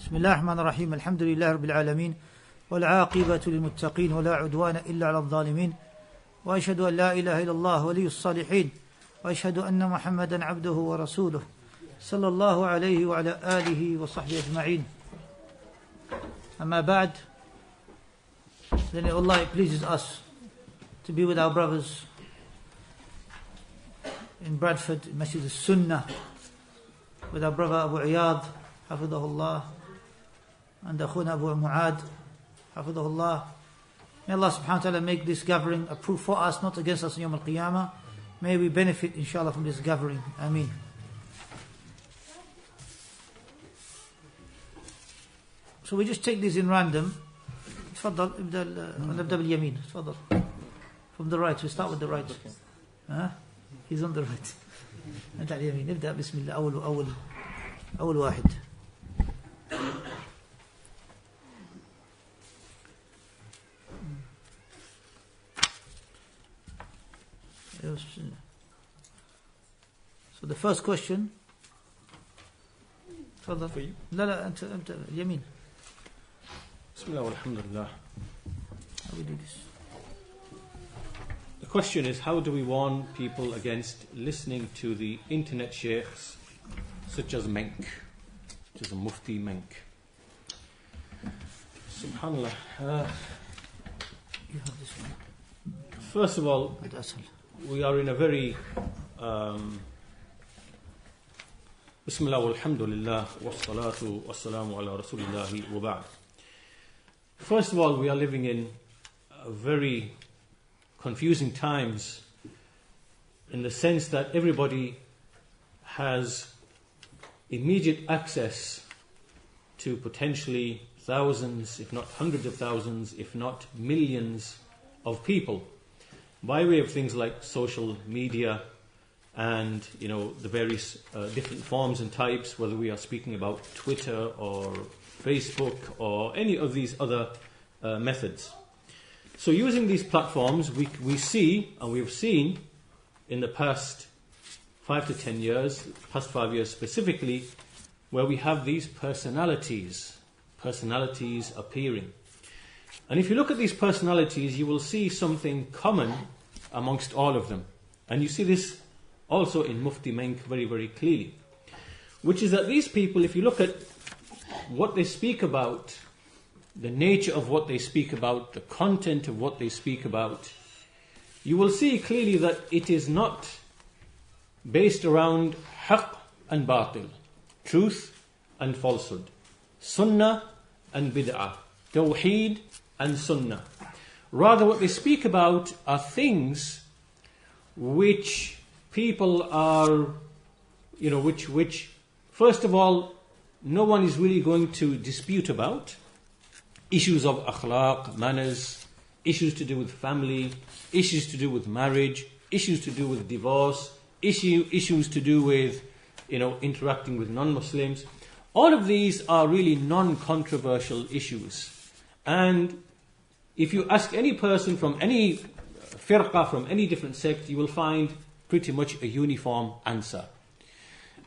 بسم الله الرحمن الرحيم الحمد لله رب العالمين والعاقبة للمتقين ولا عدوان إلا على الظالمين وأشهد أن لا إله إلا الله ولي الصالحين وأشهد أن محمدا عبده ورسوله صلى الله عليه وعلى آله وصحبه أجمعين. أما بعد, then Allah it pleases us to be with our brothers in Bradford, Masjid Sunnah, with our brother Abu Iyaad, Hafidahullah, and Akhuna Abu Muadh, Hafidahullah. May Allah subhanahu wa ta'ala make this gathering a proof for us, not against us in Yawm al-Qiyamah. May we benefit inshallah from this gathering. Ameen. So we just take these in random. تفضل نبدأ باليمين. تفضل. From the right, we start with the right. He's on the right. أنت على اليمين. نبدأ بسم الله أول واحد. So the first question. تفضل. لا أنت اليمين. بسم الله والحمد لله. How we do this? The question is, how do we warn people against listening to the internet sheikhs such as Menk, which is a Mufti Menk? Subhanallah. You have this one. First of all, we are in a very Bismillah walhamdulillah wassalatu wassalamu ala rasulillahi wa ba'd. First of all, we are living in very confusing times in the sense that everybody has immediate access to potentially thousands, if not hundreds of thousands, if not millions of people by way of things like social media and the various different forms and types, whether we are speaking about Twitter or Facebook or any of these other methods. So using these platforms, we see, and we've seen in the past 5 to 10 years, past 5 years specifically, where we have these personalities appearing. And if you look at these personalities, you will see something common amongst all of them. And you see this also in Mufti Menk very, very clearly, which is that these people, if you look at what they speak about, the nature of what they speak about, the content of what they speak about, you will see clearly that it is not based around haqq and batil, truth and falsehood, sunnah and bid'ah, tawheed and sunnah. Rather, what they speak about are things which people are, which first of all, no one is really going to dispute about. Issues of akhlaq, manners, issues to do with family, issues to do with marriage, issues to do with divorce, issues to do with, interacting with non-Muslims. All of these are really non-controversial issues. And if you ask any person from any firqa, from any different sect, you will find pretty much a uniform answer.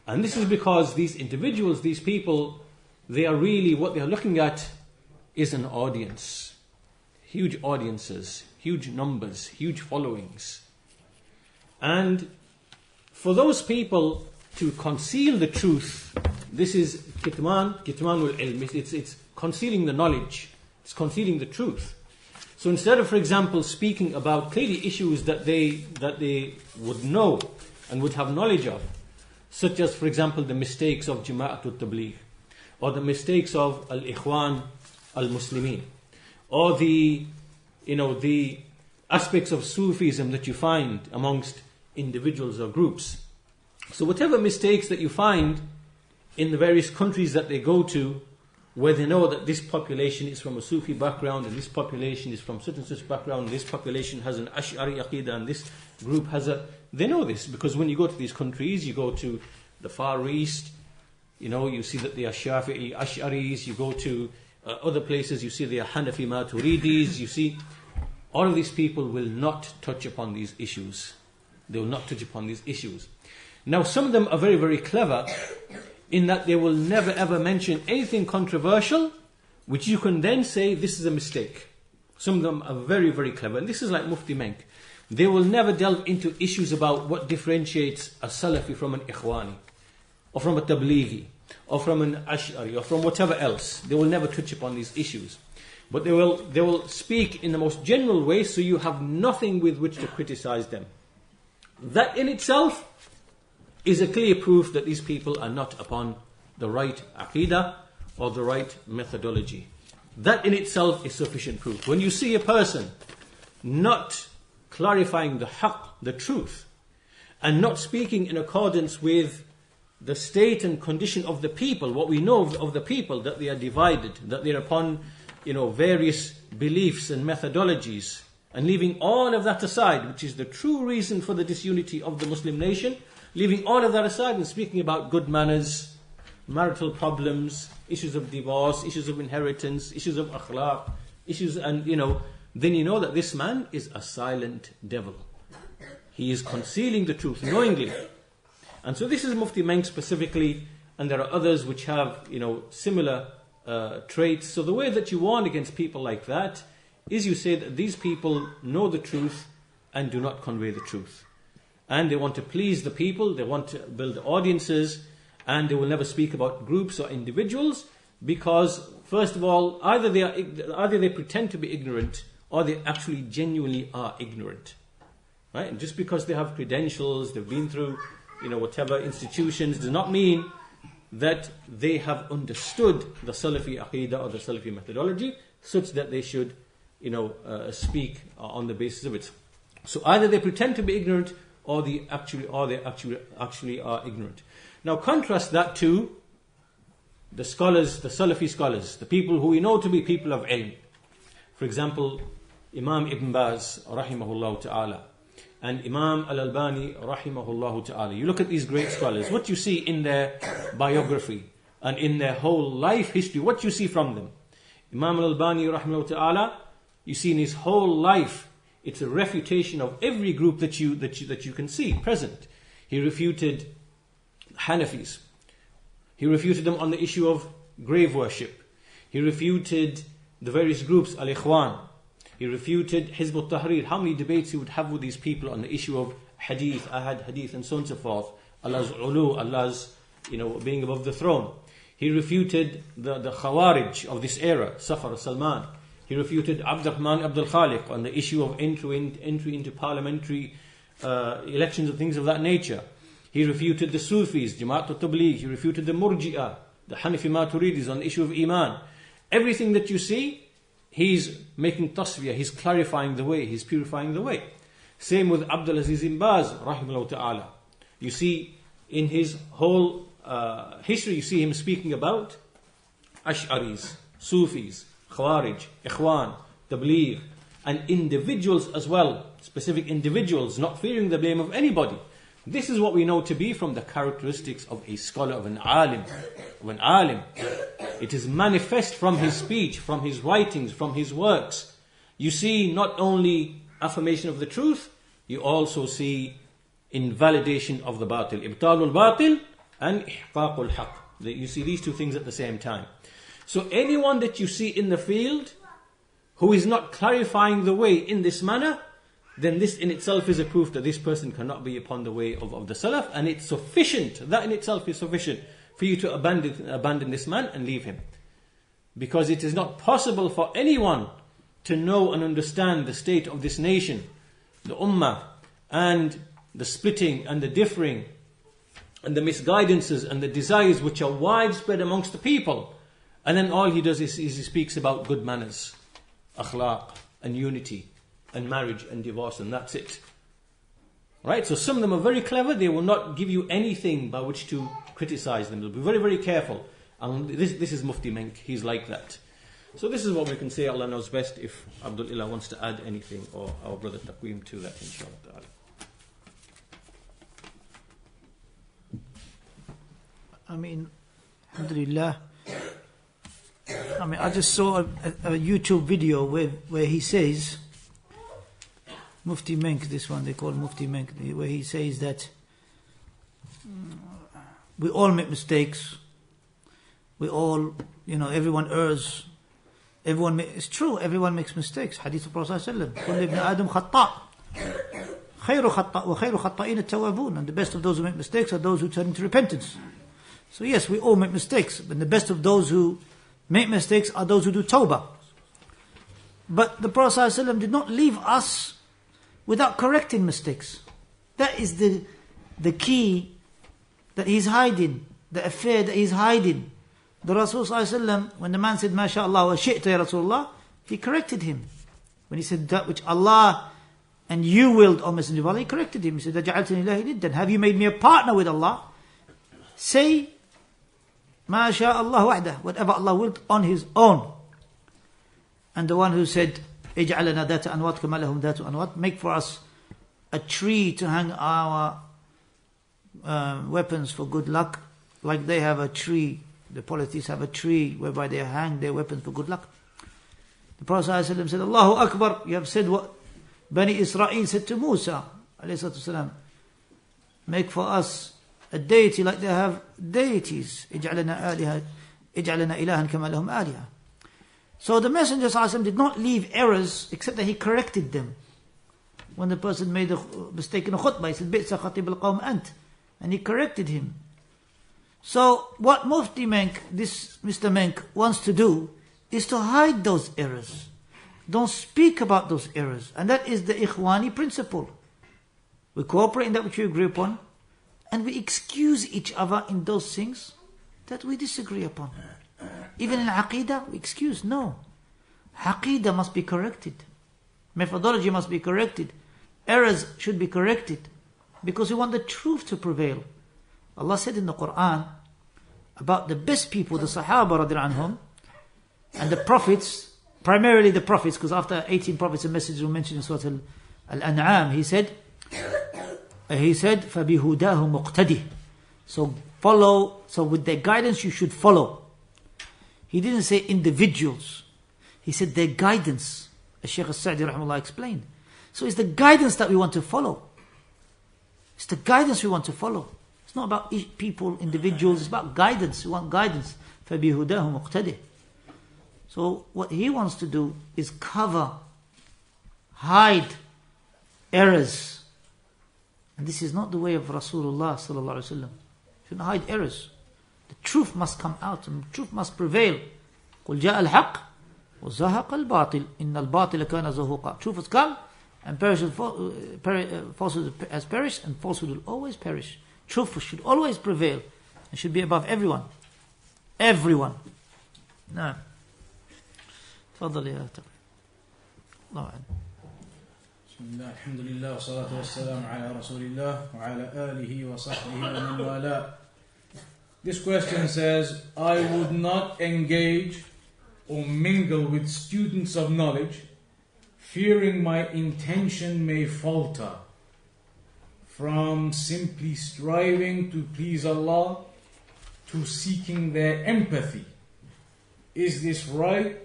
And this is because these individuals, these people, they are really, what they are looking at is an audience. Huge audiences, huge numbers, huge followings. And for those people to conceal the truth, this is kitmanul ilm. It's concealing the knowledge. It's concealing the truth. So instead of, for example, speaking about clearly issues that they would know and would have knowledge of, such as, for example, the mistakes of Jama'atul Tabligh, or the mistakes of Al-Ikhwan Al-Muslimin, or the aspects of Sufism that you find amongst individuals or groups. So whatever mistakes that you find in the various countries that they go to, where they know that this population is from a Sufi background, and this population is from such and such background, and this population has an Ash'ari Aqidah, and this group has they know this, because when you go to these countries, you go to the Far East, you see that they are Shafi'i Ash'aris, you go to other places, you see they are Hanafi Maturidis, you see, all of these people will not touch upon these issues. They will not touch upon these issues. Now, some of them are very, very clever in that they will never ever mention anything controversial, which you can then say this is a mistake. Some of them are very, very clever. And this is like Mufti Menk. They will never delve into issues about what differentiates a Salafi from an Ikhwani, or from a Tablighi, or from an Ash'ari, or from whatever else. They will never touch upon these issues. But they will speak in the most general way, so you have nothing with which to criticize them. That in itself is a clear proof that these people are not upon the right Aqidah or the right methodology. That in itself is sufficient proof. When you see a person not clarifying the haqq, the truth, and not speaking in accordance with the state and condition of the people, what we know of the people, that they are divided, that they are upon various beliefs and methodologies, and leaving all of that aside, which is the true reason for the disunity of the Muslim nation, leaving all of that aside and speaking about good manners, marital problems, issues of divorce, issues of inheritance, issues of akhlaq, issues, and then you know that this man is a silent devil. He is concealing the truth knowingly. And so this is Mufti Menk specifically, and there are others which have similar traits. So the way that you warn against people like that is you say that these people know the truth and do not convey the truth. And they want to please the people, they want to build audiences, and they will never speak about groups or individuals, because first of all, either they pretend to be ignorant, or they actually genuinely are ignorant. Right? And just because they have credentials, they've been through whatever institutions, does not mean that they have understood the Salafi Aqidah or the Salafi methodology such that they should speak on the basis of it. So either they pretend to be ignorant, or they actually are ignorant. Now contrast that to the scholars, the Salafi scholars, the people who we know to be people of ilm. For example, Imam Ibn Baz rahimahullah ta'ala, and Imam Al-Albani rahimahullah ta'ala. You look at these great scholars, what you see in their biography and in their whole life history, what you see from them. Imam Al-Albani rahimahullah ta'ala, you see in his whole life, it's a refutation of every group that you can see present. He refuted Hanafis. He refuted them on the issue of grave worship. He refuted the various groups, Al-Ikhwan. He refuted Hizb al-Tahrir. How many debates he would have with these people on the issue of hadith, ahad hadith, and so on and so forth. Allah's ulu, Allah's being above the throne. He refuted the Khawarij of this era, Safar Salman. He refuted Abdurrahman Abdul Khaliq on the issue of entry into parliamentary elections and things of that nature. He refuted the Sufis, Jama'at al-Tabligh. He refuted the Murji'ah, the Hanafi Maturidis on the issue of Iman. Everything that you see, he's making tasfiyah, he's clarifying the way, he's purifying the way. Same with Abdul Aziz Ibn Baz, rahimahullah ta'ala. You see in his whole history, you see him speaking about Ash'aris, Sufis, Khawarij, Ikhwan, Tabligh, and individuals as well, specific individuals, not fearing the blame of anybody. This is what we know to be from the characteristics of a scholar, of an alim. It is manifest from his speech, from his writings, from his works. You see not only affirmation of the truth, you also see invalidation of the batil. Ibtalul batil and ihqaqul haqq. You see these two things at the same time. So anyone that you see in the field who is not clarifying the way in this manner, then this in itself is a proof that this person cannot be upon the way of the Salaf, and it's sufficient, that in itself is sufficient for you to abandon this man and leave him. Because it is not possible for anyone to know and understand the state of this nation, the ummah, and the splitting and the differing and the misguidances and the desires which are widespread amongst the people. And then all he does is he speaks about good manners, akhlaq, and unity, and marriage and divorce, and that's it. Right? So some of them are very clever. They will not give you anything by which to criticize them. They'll be very, very careful. And this is Mufti Menk. He's like that. So this is what we can say. Allah knows best. If Abdulillah wants to add anything, or our brother Taqweem to that, inshallah. Alhamdulillah. I just saw a YouTube video where he says, Mufti Menk, this one they call Mufti Menk, where he says that We all make mistakes. We all, everyone errs. It's true, everyone makes mistakes. Hadith of Prophet ﷺ. كل ابن آدم خطاء. خير خطاء وخير خطائين التوابون. And the best of those who make mistakes are those who turn into repentance. So yes, we all make mistakes. But the best of those who make mistakes are those who do tawbah. But the Prophet ﷺ did not leave us without correcting mistakes. That is the key that he's hiding, the affair that he's hiding. The Rasul ﷺ, when the man said, MashaAllah wa shi'ta ya Rasulullah, he corrected him. When he said that which Allah and you willed, O Messenger of Allah, he corrected him. He said, Aja'altani ilahi niddan. Have you made me a partner with Allah? Say, MashaAllah wahdah, whatever Allah willed on His own. And the one who said, Ij'alana dhata anwat kama lahum dhatu anwat, make for us a tree to hang our weapons for good luck, like they have a tree. The polytheists have a tree whereby they hang their weapons for good luck. The Prophet ﷺ said, Allahu Akbar, you have said what Bani Israel said to Musa ﷺ, make for us a deity like they have deities. Ij'alana ilahan kama lahum aliha. So the Messenger ﷺ did not leave errors except that he corrected them. When the person made a mistake in a khutbah, he said, Bi'sa khatib al-qawm ant. And he corrected him. So what Mufti Menk, this Mr. Menk, wants to do is to hide those errors. Don't speak about those errors. And that is the Ikhwani principle. We cooperate in that which we agree upon, and we excuse each other in those things that we disagree upon. Even in Aqidah, we excuse. No. Aqidah must be corrected. Methodology must be corrected. Errors should be corrected. Because we want the truth to prevail. Allah said in the Quran about the best people, the Sahaba radiallahu anhum, and the prophets, primarily the prophets, because after 18 prophets and messages were mentioned in Surah Al-An'am, he said, فَبِهُدَاهُ مُقْتَدِهِ. So follow, so with their guidance you should follow. He didn't say individuals. He said their guidance, as Shaykh al-Sa'di rahimahullah explained. So it's the guidance that we want to follow. It's the guidance we want to follow. It's not about people, individuals, it's about guidance. We want guidance. فَبِهُدَاهُ مُقْتَدِهِ. So what he wants to do is cover, hide errors. And this is not the way of Rasulullah sallallahu alaihi wasallam. Shouldn't hide errors. The truth must come out and the truth must prevail. قُلْ جَاءَ الْحَقِّ وَزَهَقَ الْبَاطِلِ إِنَّ الْبَاطِلَ كَانَ زَهُوقًا. Truth has come and falsehood has perished, and falsehood will always perish. Truth should always prevail and should be above everyone. Everyone. No. تفضل يا تقي. الله أعلم. بسم الله الحمد لله والصلاة والسلام على رسول الله وعلى آله وصحبه ومن والاه. This question says, I would not engage or mingle with students of knowledge, fearing my intention may falter, from simply striving to please Allah to seeking their empathy. Is this right?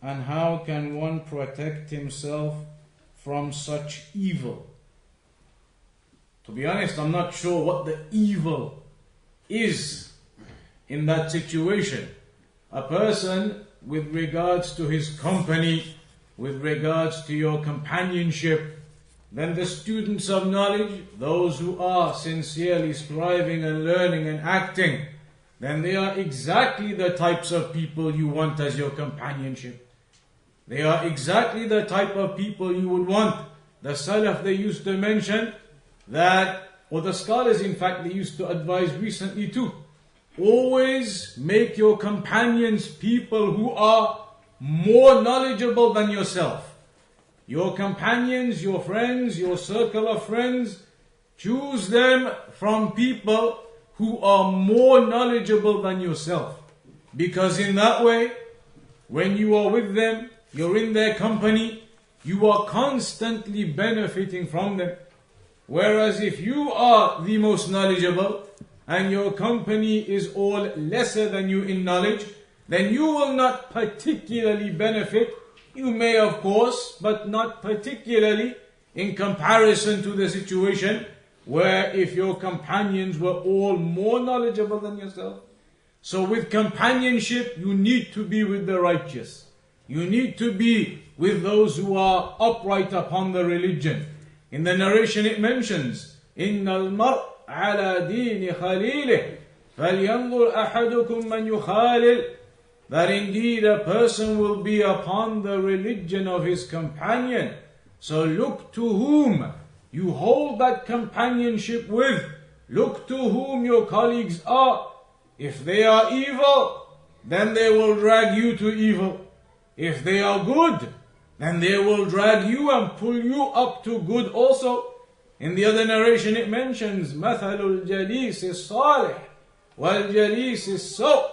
And how can one protect himself from such evil? To be honest, I'm not sure what the evil is in that situation. A person, with regards to his company, with regards to your companionship, then the students of knowledge, those who are sincerely striving and learning and acting, then they are exactly the types of people you want as your companionship. They are exactly the type of people you would want. The Salaf, they used to mention that, or the scholars in fact, they used to advise recently too, always make your companions people who are more knowledgeable than yourself. Your companions, your friends, your circle of friends, choose them from people who are more knowledgeable than yourself. Because in that way, when you are with them, you're in their company, you are constantly benefiting from them. Whereas if you are the most knowledgeable and your company is all lesser than you in knowledge, then you will not particularly benefit. You may of course, but not particularly in comparison to the situation where if your companions were all more knowledgeable than yourself? So with companionship, you need to be with the righteous. You need to be with those who are upright upon the religion. In the narration it mentions, إِنَّ الْمَرْءَ عَلَى دِينِ خَلِيلِهِ فَلْيَنْظُرْ أَحَدُكُمْ مَنْ يُخَالِلْ. That indeed a person will be upon the religion of his companion. So look to whom you hold that companionship with. Look to whom your colleagues are. If they are evil, then they will drag you to evil. If they are good, then they will drag you and pull you up to good also. In the other narration it mentions مَثَلُ الْجَلِيسِ الصَّالِحِ وَالْجَلِيسِ السَّوْءِ.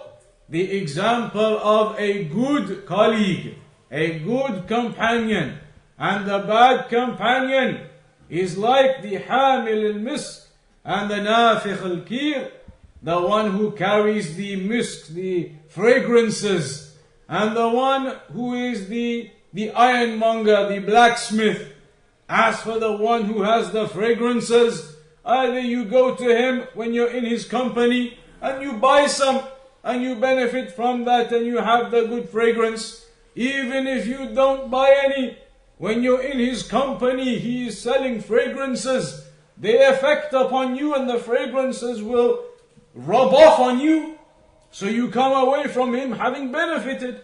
The example of a good colleague, a good companion, and the bad companion is like the حامل المسك and the نافخ الكير, the one who carries the misk, the fragrances, and the one who is the ironmonger, the blacksmith. As for the one who has the fragrances, either you go to him when you're in his company and you buy some and you benefit from that and you have the good fragrance. Even if you don't buy any, when you're in his company, he is selling fragrances. They affect upon you and the fragrances will rub off on you. So you come away from him having benefited.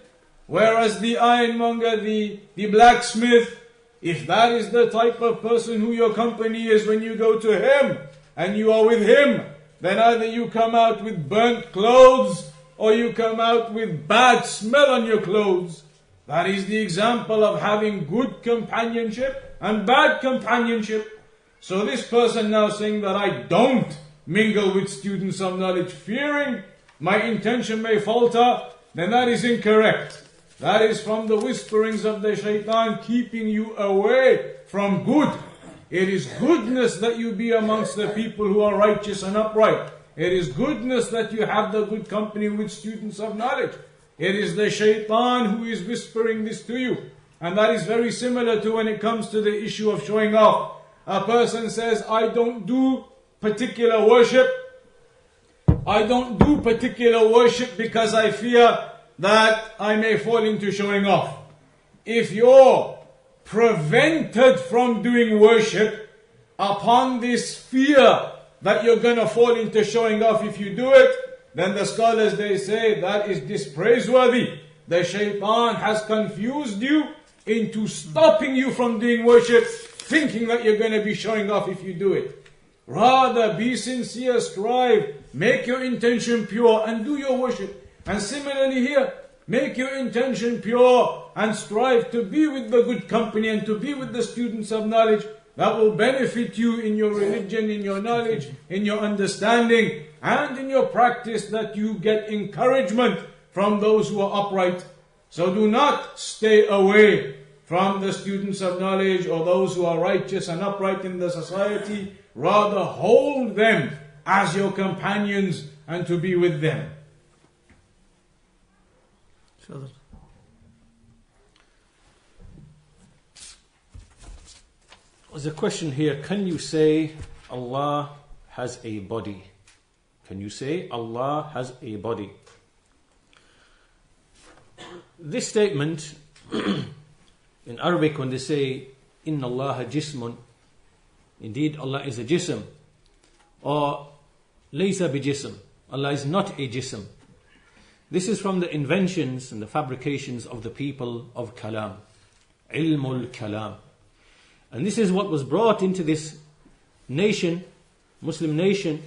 Whereas the ironmonger, the blacksmith, if that is the type of person who your company is, when you go to him and you are with him, then either you come out with burnt clothes or you come out with bad smell on your clothes. That is the example of having good companionship and bad companionship. So this person now saying that I don't mingle with students of knowledge, fearing my intention may falter, then that is incorrect. That is from the whisperings of the shaitan, keeping you away from good. It is goodness that you be amongst the people who are righteous and upright. It is goodness that you have the good company with students of knowledge. It is the shaitan who is whispering this to you. And that is very similar to when it comes to the issue of showing off. A person says, I don't do particular worship. I don't do particular worship because I fear that I may fall into showing off. If you're prevented from doing worship upon this fear that you're going to fall into showing off if you do it, then the scholars, they say that is dispraiseworthy. The shaitan has confused you into stopping you from doing worship, thinking that you're going to be showing off if you do it. Rather, be sincere, strive, make your intention pure and do your worship. And similarly here, make your intention pure and strive to be with the good company and to be with the students of knowledge. That will benefit you in your religion, in your knowledge, in your understanding, and in your practice, that you get encouragement from those who are upright. So do not stay away from the students of knowledge or those who are righteous and upright in the society. Rather hold them as your companions and to be with them. There's a question here. Can you say Allah has a body? Can you say Allah has a body? This statement, in Arabic, when they say Inna Allah jismun, indeed Allah is a jism, or Laysa bi jism, Allah is not a jism. This is from the inventions and the fabrications of the people of Kalam, Ilmul Kalam. And this is what was brought into this nation, Muslim nation,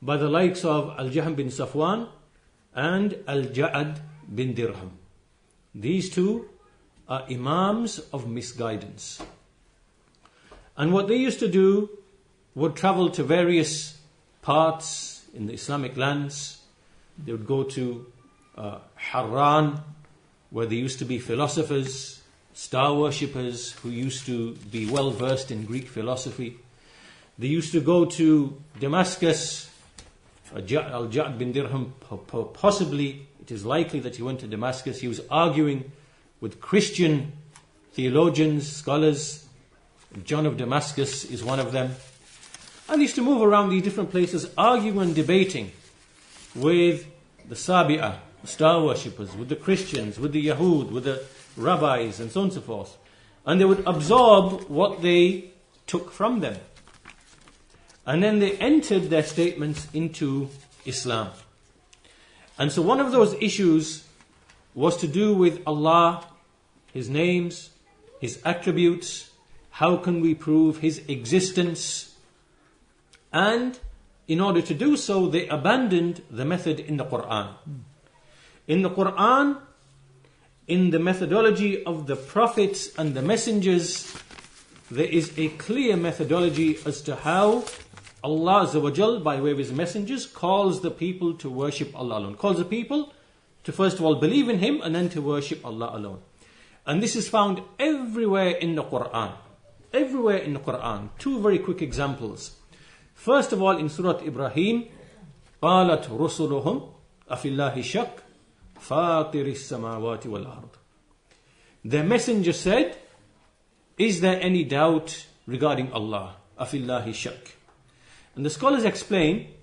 by the likes of Al-Jahm bin Safwan and Al-Ja'ad bin Dirham. These two are Imams of misguidance. And what they used to do would travel to various parts in the Islamic lands. They would go to Harran, where there used to be philosophers, star worshippers who used to be well versed in Greek philosophy. They used to go to Damascus. Al-Ja'd bin Dirham, possibly, it is likely that he went to Damascus. He was arguing with Christian theologians, scholars. John of Damascus is one of them. And he used to move around these different places, arguing and debating with the Sabi'ah, star worshippers, with the Christians, with the Yahud, with the rabbis, and so on and so forth. And they would absorb what they took from them. And then they entered their statements into Islam. And so one of those issues was to do with Allah, His names, His attributes, how can we prove His existence? And in order to do so, they abandoned the method in the Quran. In the Quran, in the methodology of the prophets and the messengers, there is a clear methodology as to how Allah Azza wa Jal, by way of His messengers, calls the people to worship Allah alone. Calls the people to first of all believe in Him and then to worship Allah alone. And this is found everywhere in the Quran. Everywhere in the Quran. Two very quick examples. First of all, in Surah Ibrahim, قَالَتْ رُسُلُهُمْ أَفِي اللَّهِ شَكْ فَاطِرِ السَّمَاوَاتِ وَالْأَرْضِ. Their messenger said, is there any doubt regarding Allah? أَفِي اللَّهِ شَكْ. And the scholars explain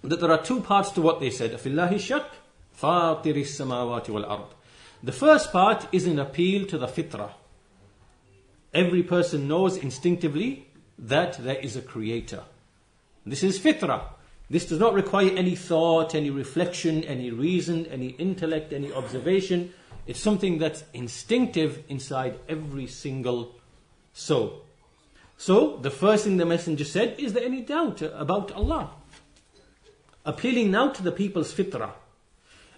that there are two parts to what they said. أَفِي اللَّهِ شَكْ فَاطِرِ السَّمَاوَاتِ وَالْأَرْضِ. The first part is an appeal to the fitrah. Every person knows instinctively that there is a creator. This is fitrah. This does not require any thought, any reflection, any reason, any intellect, any observation. It's something that's instinctive inside every single soul. So, the first thing the messenger said, is there any doubt about Allah? Appealing now to the people's fitrah.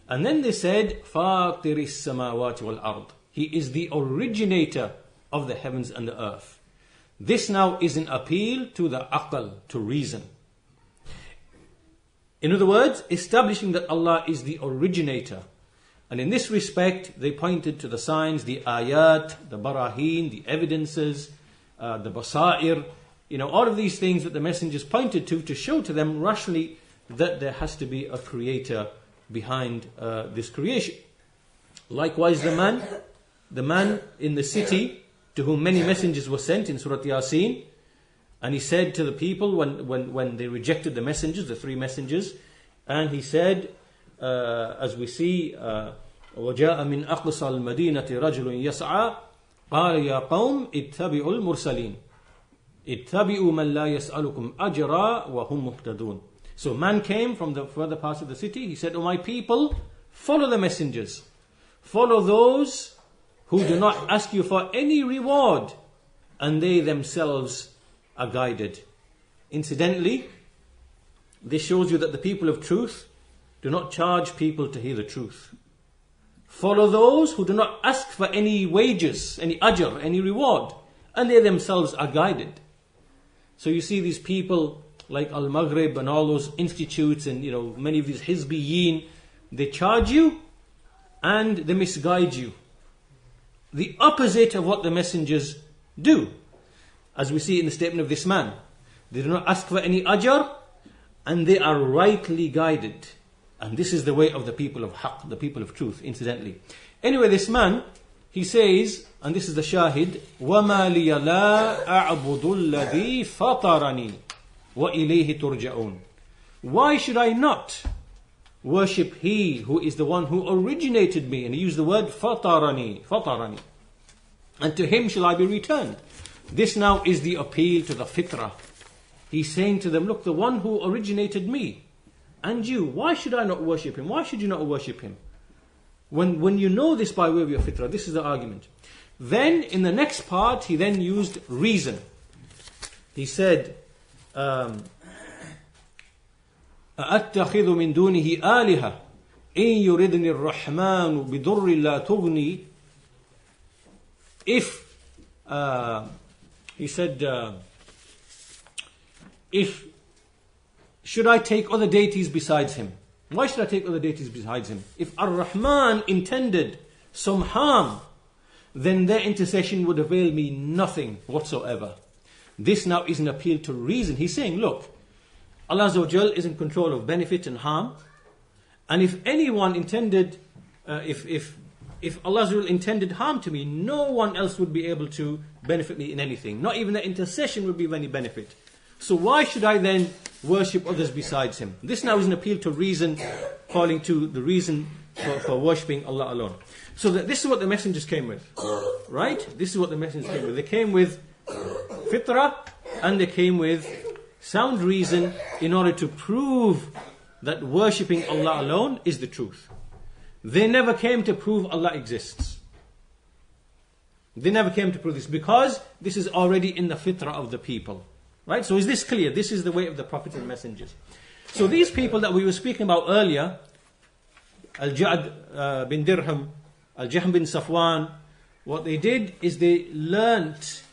And then they said, فَاطِرِ السَّمَاوَاتِ وَالْأَرْضِ. He is the originator of the heavens and the earth. This now is an appeal to the aql, to reason. In other words, establishing that Allah is the originator. And in this respect, they pointed to the signs, the ayat, the barahin, the evidences, the basair, all of these things that the messengers pointed to show to them rationally that there has to be a creator behind this creation. Likewise, the man in the city to whom many messengers were sent in Surah Yasin, and he said to the people when they rejected the messengers, the three messengers, and he said, as we see, وَجَاءَ مِنْ أَقْصَى الْمَدِينَةِ رَجُلٌ يَسْعَى قَالَ يَا قَوْمِ اتَّبِعُوا الْمُرْسَلِينَ اتَّبِعُوا مَنْ لَا يَسْأَلُكُمْ أَجْرًا وَهُمْ مُهْتَدُونَ. So man came from the further parts of the city. He said, "O my people, follow the messengers. Follow those who do not ask you for any reward, and they themselves are guided." Incidentally, this shows you that the people of truth do not charge people to hear the truth. Follow those who do not ask for any wages, any ajr, any reward, and they themselves are guided. So you see these people like Al-Maghrib and all those institutes and many of these Hizbiyin, they charge you and they misguide you. The opposite of what the messengers do. As we see in the statement of this man, they do not ask for any ajr and they are rightly guided. And this is the way of the people of haqq, the people of truth, incidentally. Anyway, this man, he says, and this is the shahid, وَمَا لِيَ لَا أَعْبُدُ الَّذِي فَطَرَنِي وَإِلَيْهِ تُرْجَعُونَ. Why should I not worship He who is the one who originated me? And he used the word فَطَرَنِي. And to Him shall I be returned. This now is the appeal to the fitrah. He's saying to them, look, the one who originated me and you, why should I not worship Him? Why should you not worship Him? When you know this by way of your fitrah, this is the argument. Then in the next part, he then used reason. He said, أَأَتَّخِذُ مِن دُونِهِ آلِهَةً إِن يُرِدْنِ الرَّحْمَنُ بِضُرٍّ لَا تُغْنِي. He said, should I take other deities besides Him? Why should I take other deities besides Him? If Ar-Rahman intended some harm, then their intercession would avail me nothing whatsoever. This now is an appeal to reason. He's saying, look, Allah Azza wa Jal is in control of benefit and harm. And if anyone intended, if Allah Azza wa Jal intended harm to me, no one else would be able to benefit me in anything. Not even their intercession would be of any benefit. So why should I then worship others besides him? This now is an appeal to reason, calling to the reason for worshipping Allah alone. So this is what the messengers came with. Right? This is what the messengers came with. They came with fitrah, and they came with sound reason in order to prove that worshipping Allah alone is the truth. They never came to prove Allah exists. They never came to prove this, because this is already in the fitrah of the people. Right? So is this clear? This is the way of the prophets and messengers. So these people that we were speaking about earlier, Al-Ja'd bin Dirham, Al-Jahm bin Safwan, what they did is they learnt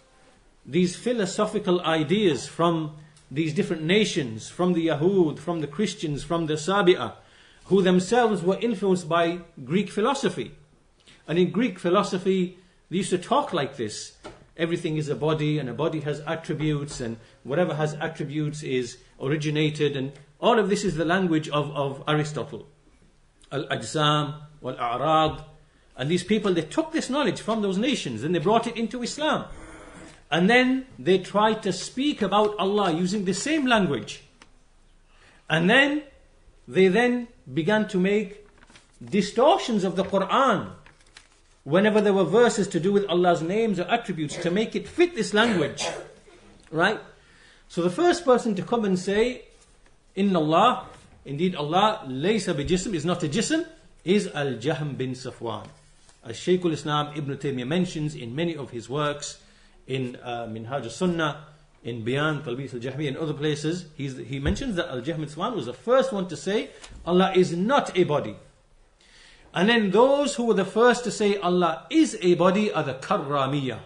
these philosophical ideas from these different nations, from the Yahud, from the Christians, from the Sabi'ah, who themselves were influenced by Greek philosophy. And in Greek philosophy, they used to talk like this. Everything is a body, and a body has attributes, and whatever has attributes is originated, and all of this is the language of Aristotle. Al-Ajsam, wal-A'rad. And these people, they took this knowledge from those nations and they brought it into Islam. And then they tried to speak about Allah using the same language. And then they began to make distortions of the Quran whenever there were verses to do with Allah's names or attributes, to make it fit this language. Right? So the first person to come and say, Inna Allah, indeed Allah, laysa bi jism, is not a jism, is Al-Jahm bin Safwan. As Shaykh al-Islam Ibn Taymiyyah mentions in many of his works, in Minhaj al-Sunnah, in Bayan, Talbis al-Jahmi, and other places, he mentions that Al-Jahm bin Safwan was the first one to say, Allah is not a body. And then those who were the first to say Allah is a body are the Karramiyya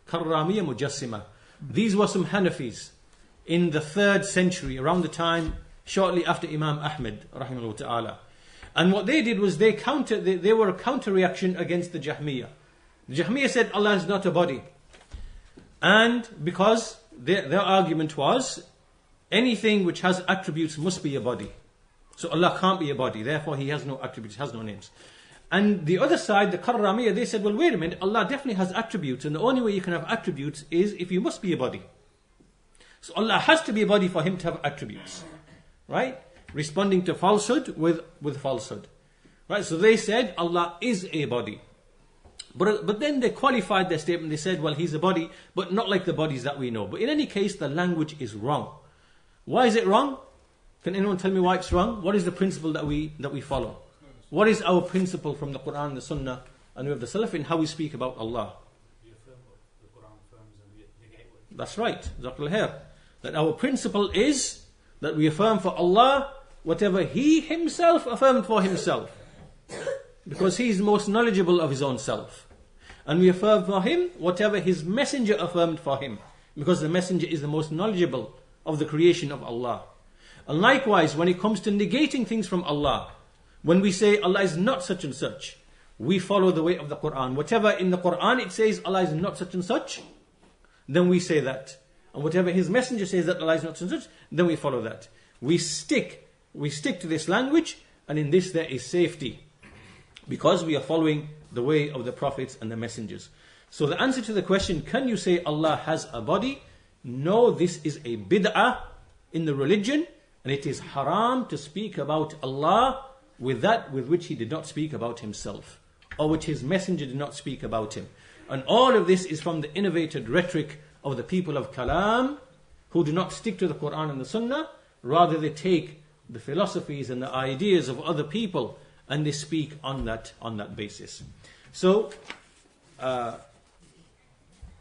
Mujassima. These were some Hanafis in the 3rd century, around the time shortly after Imam Ahmed rahimahullah ta'ala. And what they did was they were a counter reaction against the Jahmiyyah. The Jahmiyyah said Allah is not a body. And because their argument was anything which has attributes must be a body. So Allah can't be a body, therefore He has no attributes, has no names. And the other side, the Karramiyya, they said, well, wait a minute, Allah definitely has attributes, and the only way you can have attributes is if you must be a body. So Allah has to be a body for Him to have attributes. Right? Responding to falsehood with falsehood. Right? So they said Allah is a body. But then they qualified their statement, they said, well, He's a body, but not like the bodies that we know. But in any case, the language is wrong. Why is it wrong? Can anyone tell me why it's wrong? What is the principle that we follow? What is our principle from the Quran, the Sunnah, and we have the Salaf in how we speak about Allah? That's right. That our principle is that we affirm for Allah whatever He Himself affirmed for Himself. Because He is the most knowledgeable of His own self. And we affirm for Him whatever His messenger affirmed for Him. Because the messenger is the most knowledgeable of the creation of Allah. And likewise, when it comes to negating things from Allah, when we say Allah is not such and such, we follow the way of the Quran. Whatever in the Quran it says Allah is not such and such, then we say that. And whatever His messenger says that Allah is not such and such, then we follow that. We stick to this language, and in this there is safety. Because we are following the way of the prophets and the messengers. So the answer to the question, can you say Allah has a body? No, this is a bid'ah in the religion, and it is haram to speak about Allah with that with which He did not speak about Himself, or which His messenger did not speak about Him. And all of this is from the innovated rhetoric of the people of Kalam, who do not stick to the Quran and the Sunnah, rather they take the philosophies and the ideas of other people and they speak on that basis. So, Allah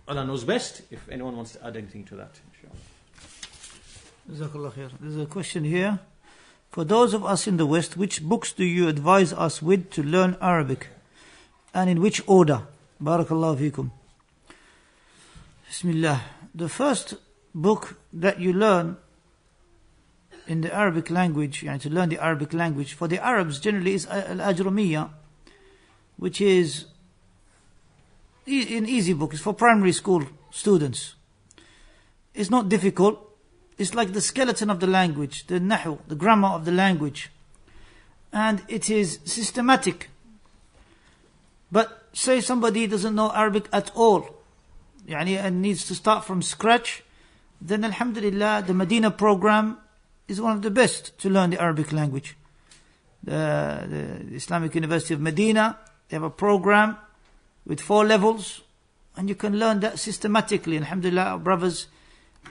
knows best. If anyone wants to add anything to that, Jazakallah khair. There's a question here. For those of us in the West, which books do you advise us with to learn Arabic? And in which order? Barakallahu feekum. Bismillah. The first book that you learn in the Arabic language, to learn the Arabic language, for the Arabs generally is Al-Ajrumiyyah, which is an easy book. It's for primary school students. It's not difficult. It's like the skeleton of the language, the nahu, the grammar of the language. And it is systematic. But say somebody doesn't know Arabic at all, and needs to start from scratch, then alhamdulillah, the Medina program is one of the best to learn the Arabic language. The Islamic University of Medina, they have a program with 4 levels, and you can learn that systematically. Alhamdulillah, our brothers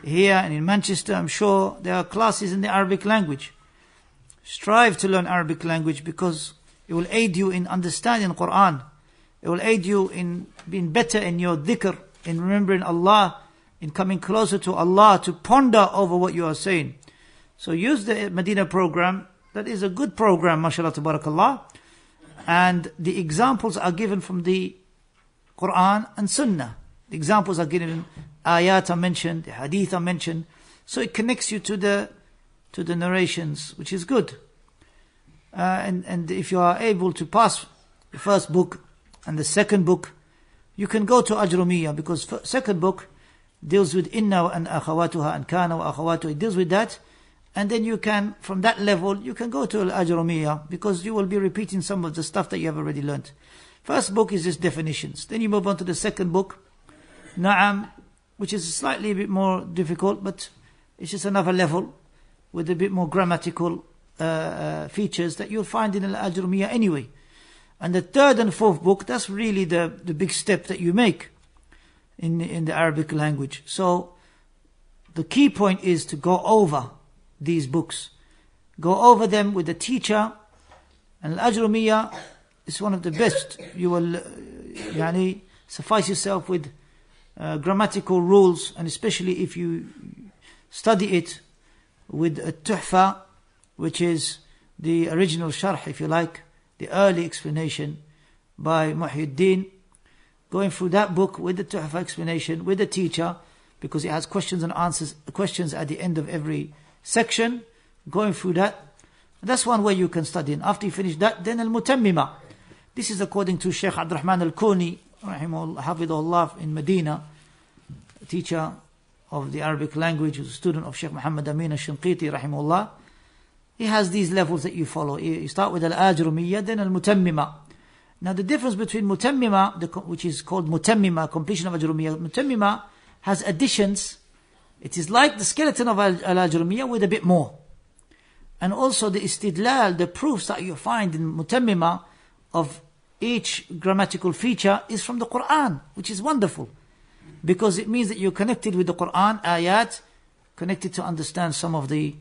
here and in Manchester, I'm sure there are classes in the Arabic language. Strive to learn Arabic language because it will aid you in understanding Quran. It will aid you in being better in your dhikr, in remembering Allah, in coming closer to Allah, to ponder over what you are saying. So use the Medina program. That is a good program, mashallah, tabarakallah. And the examples are given from the Quran and Sunnah. The examples are given, ayat are mentioned, the hadith are mentioned. So it connects you to the narrations, which is good. And if you are able to pass the first book and the second book, you can go to Ajrumiyya, because second book deals with inna and akhawatuha and kana wa akhawatuha. It deals with that. And then you can, from that level, you can go to Al-Ajrumiyya, because you will be repeating some of the stuff that you have already learned. First book is just definitions. Then you move on to the second book, Na'am, which is slightly a bit more difficult, but it's just another level with a bit more grammatical features that you'll find in Al-Ajrumiyya anyway. And the third and fourth book, that's really the big step that you make in the Arabic language. So the key point is to go over these books. Go over them with the teacher. And Al-Ajrumiyya is one of the best. You will suffice yourself with grammatical rules, and especially if you study it with a Tuhfa, which is the original sharh, if you like, the early explanation by Muhyiddin. Going through that book with the Tuhfa explanation, with the teacher, because it has questions and answers, questions at the end of every section, going through that. That's one way you can study. And after you finish that, then Al-Mutammima. This is according to Shaykh Abdurrahman Al-Kuni, Hafidhullah, in Medina, a teacher of the Arabic language, who's a student of Shaykh Muhammad Amin Al-Shinqiti, rahimahullah. He has these levels that you follow. You start with Al-Ajrumiyya, then Al-Mutammima. Now the difference between Mutammima, which is called Mutammima, completion of Ajrumiyya, Mutammima has additions. It is like the skeleton of Al-Ajrumiyya with a bit more. And also the istidlal, the proofs that you find in Mutammima of each grammatical feature is from the Quran, which is wonderful. Because it means that you're connected with the Quran, ayat, connected to understand some of the,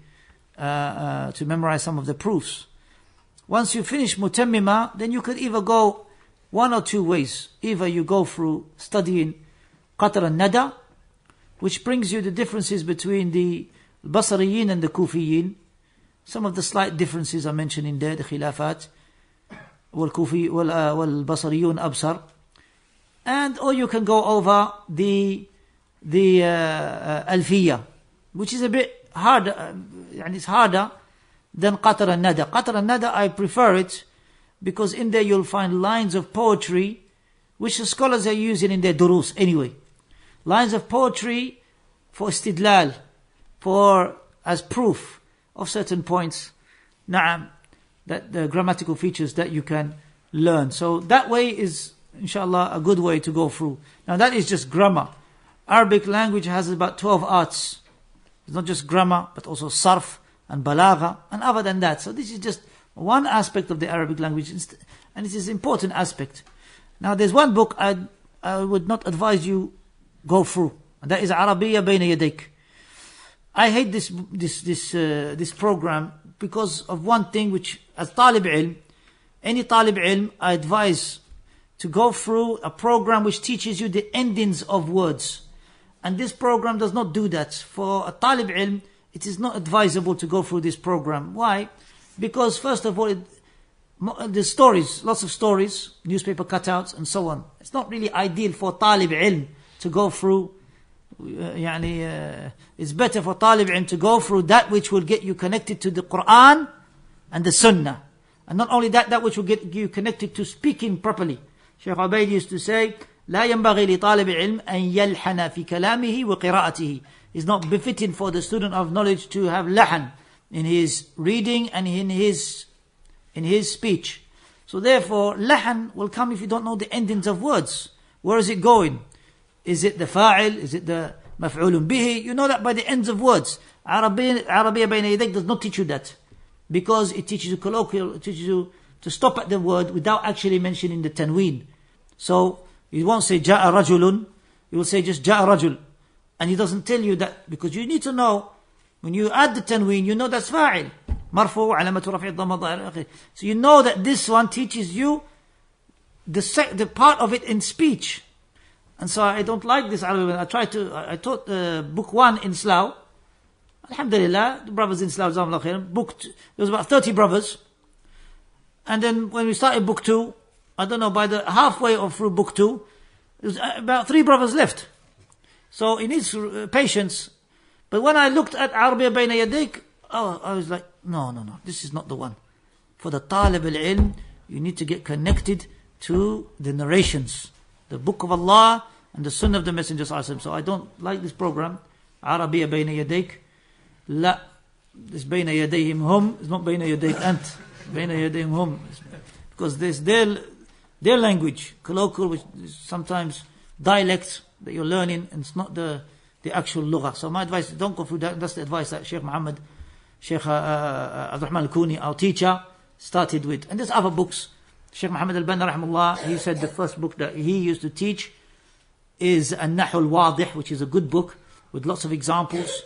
to memorize some of the proofs. Once you finish Mutammima, then you could either go one or two ways. Either you go through studying Qatr al-Nada, which brings you the differences between the Basriyin and the Kufiyin. Some of the slight differences are mentioned in there, the khilafat. والكوفي والبصريون أبصر. And or you can go over the Alfiya, which is a bit harder, it's harder than Qatr al-Nada. Qatr al-Nada, I prefer it because in there you'll find lines of poetry which the scholars are using in their durus anyway. Lines of poetry for istidlal, as proof of certain points. Na'am. That the grammatical features that you can learn. So that way is, inshallah, a good way to go through. Now that is just grammar. Arabic language has about 12 arts. It's not just grammar, but also sarf and balagha and other than that. So this is just one aspect of the Arabic language, and it is an important aspect. Now there's one book I would not advise you go through, and that is Arabiyya Bayna Yadayk. I hate this program because of one thing, which as talib ilm, any talib ilm, I advise to go through a program which teaches you the endings of words. And this program does not do that. For a talib ilm, it is not advisable to go through this program. Why? Because first of all, there's stories, lots of stories, newspaper cutouts and so on. It's not really ideal for talib ilm to go through. It's better for talib ilm to go through that which will get you connected to the Quran and the Sunnah. And not only that which will get you connected to speaking properly. Shaykh Ubaid used to say, لا ينبغي لطالب العلم أن يلحن في كلامه وقراءته. It's not befitting for the student of knowledge to have lahan in his reading and in his speech. So therefore, lahan will come if you don't know the endings of words. Where is it going? Is it the fa'il? Is it the مفعول به. You know that by the ends of words. عربية بين يديك does not teach you that. Because it teaches you colloquial, it teaches you to stop at the word without actually mentioning the tanween. So, you won't say جاء رجل, you will say just جاء رجل. And he doesn't tell you that, because you need to know, when you add the tanween, you know that's فاعل. مرفوع علامة رفع الضمة ظاهر آخره. So you know that this one teaches you the part of it in speech. And so I don't like this Arabic. I taught book 1 in Slough. Alhamdulillah, the brothers in Slough, there was about 30 brothers. And then when we started book 2, I don't know, by the halfway through book 2, there was about 3 brothers left. So it needs patience. But when I looked at Arabiya Bayna Yadayk, I was like, no, this is not the one. For the Talib al-Ilm, you need to get connected to the narrations, the book of Allah and the Sunnah of the Messenger ﷺ. So I don't like this program, Arabiya Bayna Yadayk. La, this Bayna Yadayhim hum is not Bayna Yadayk ant. Bayna Yadayhim hum. Because there's their language, colloquial, which is sometimes dialect that you're learning, and it's not the actual lugha. So my advice, don't go through that. That's the advice that Sheikh Abdurrahman al-Kuni, our teacher, started with. And there's other books. Sheikh Muhammad al-Banna rahimahullah, he said the first book that he used to teach is An-Nahu al-Wadih, which is a good book with lots of examples,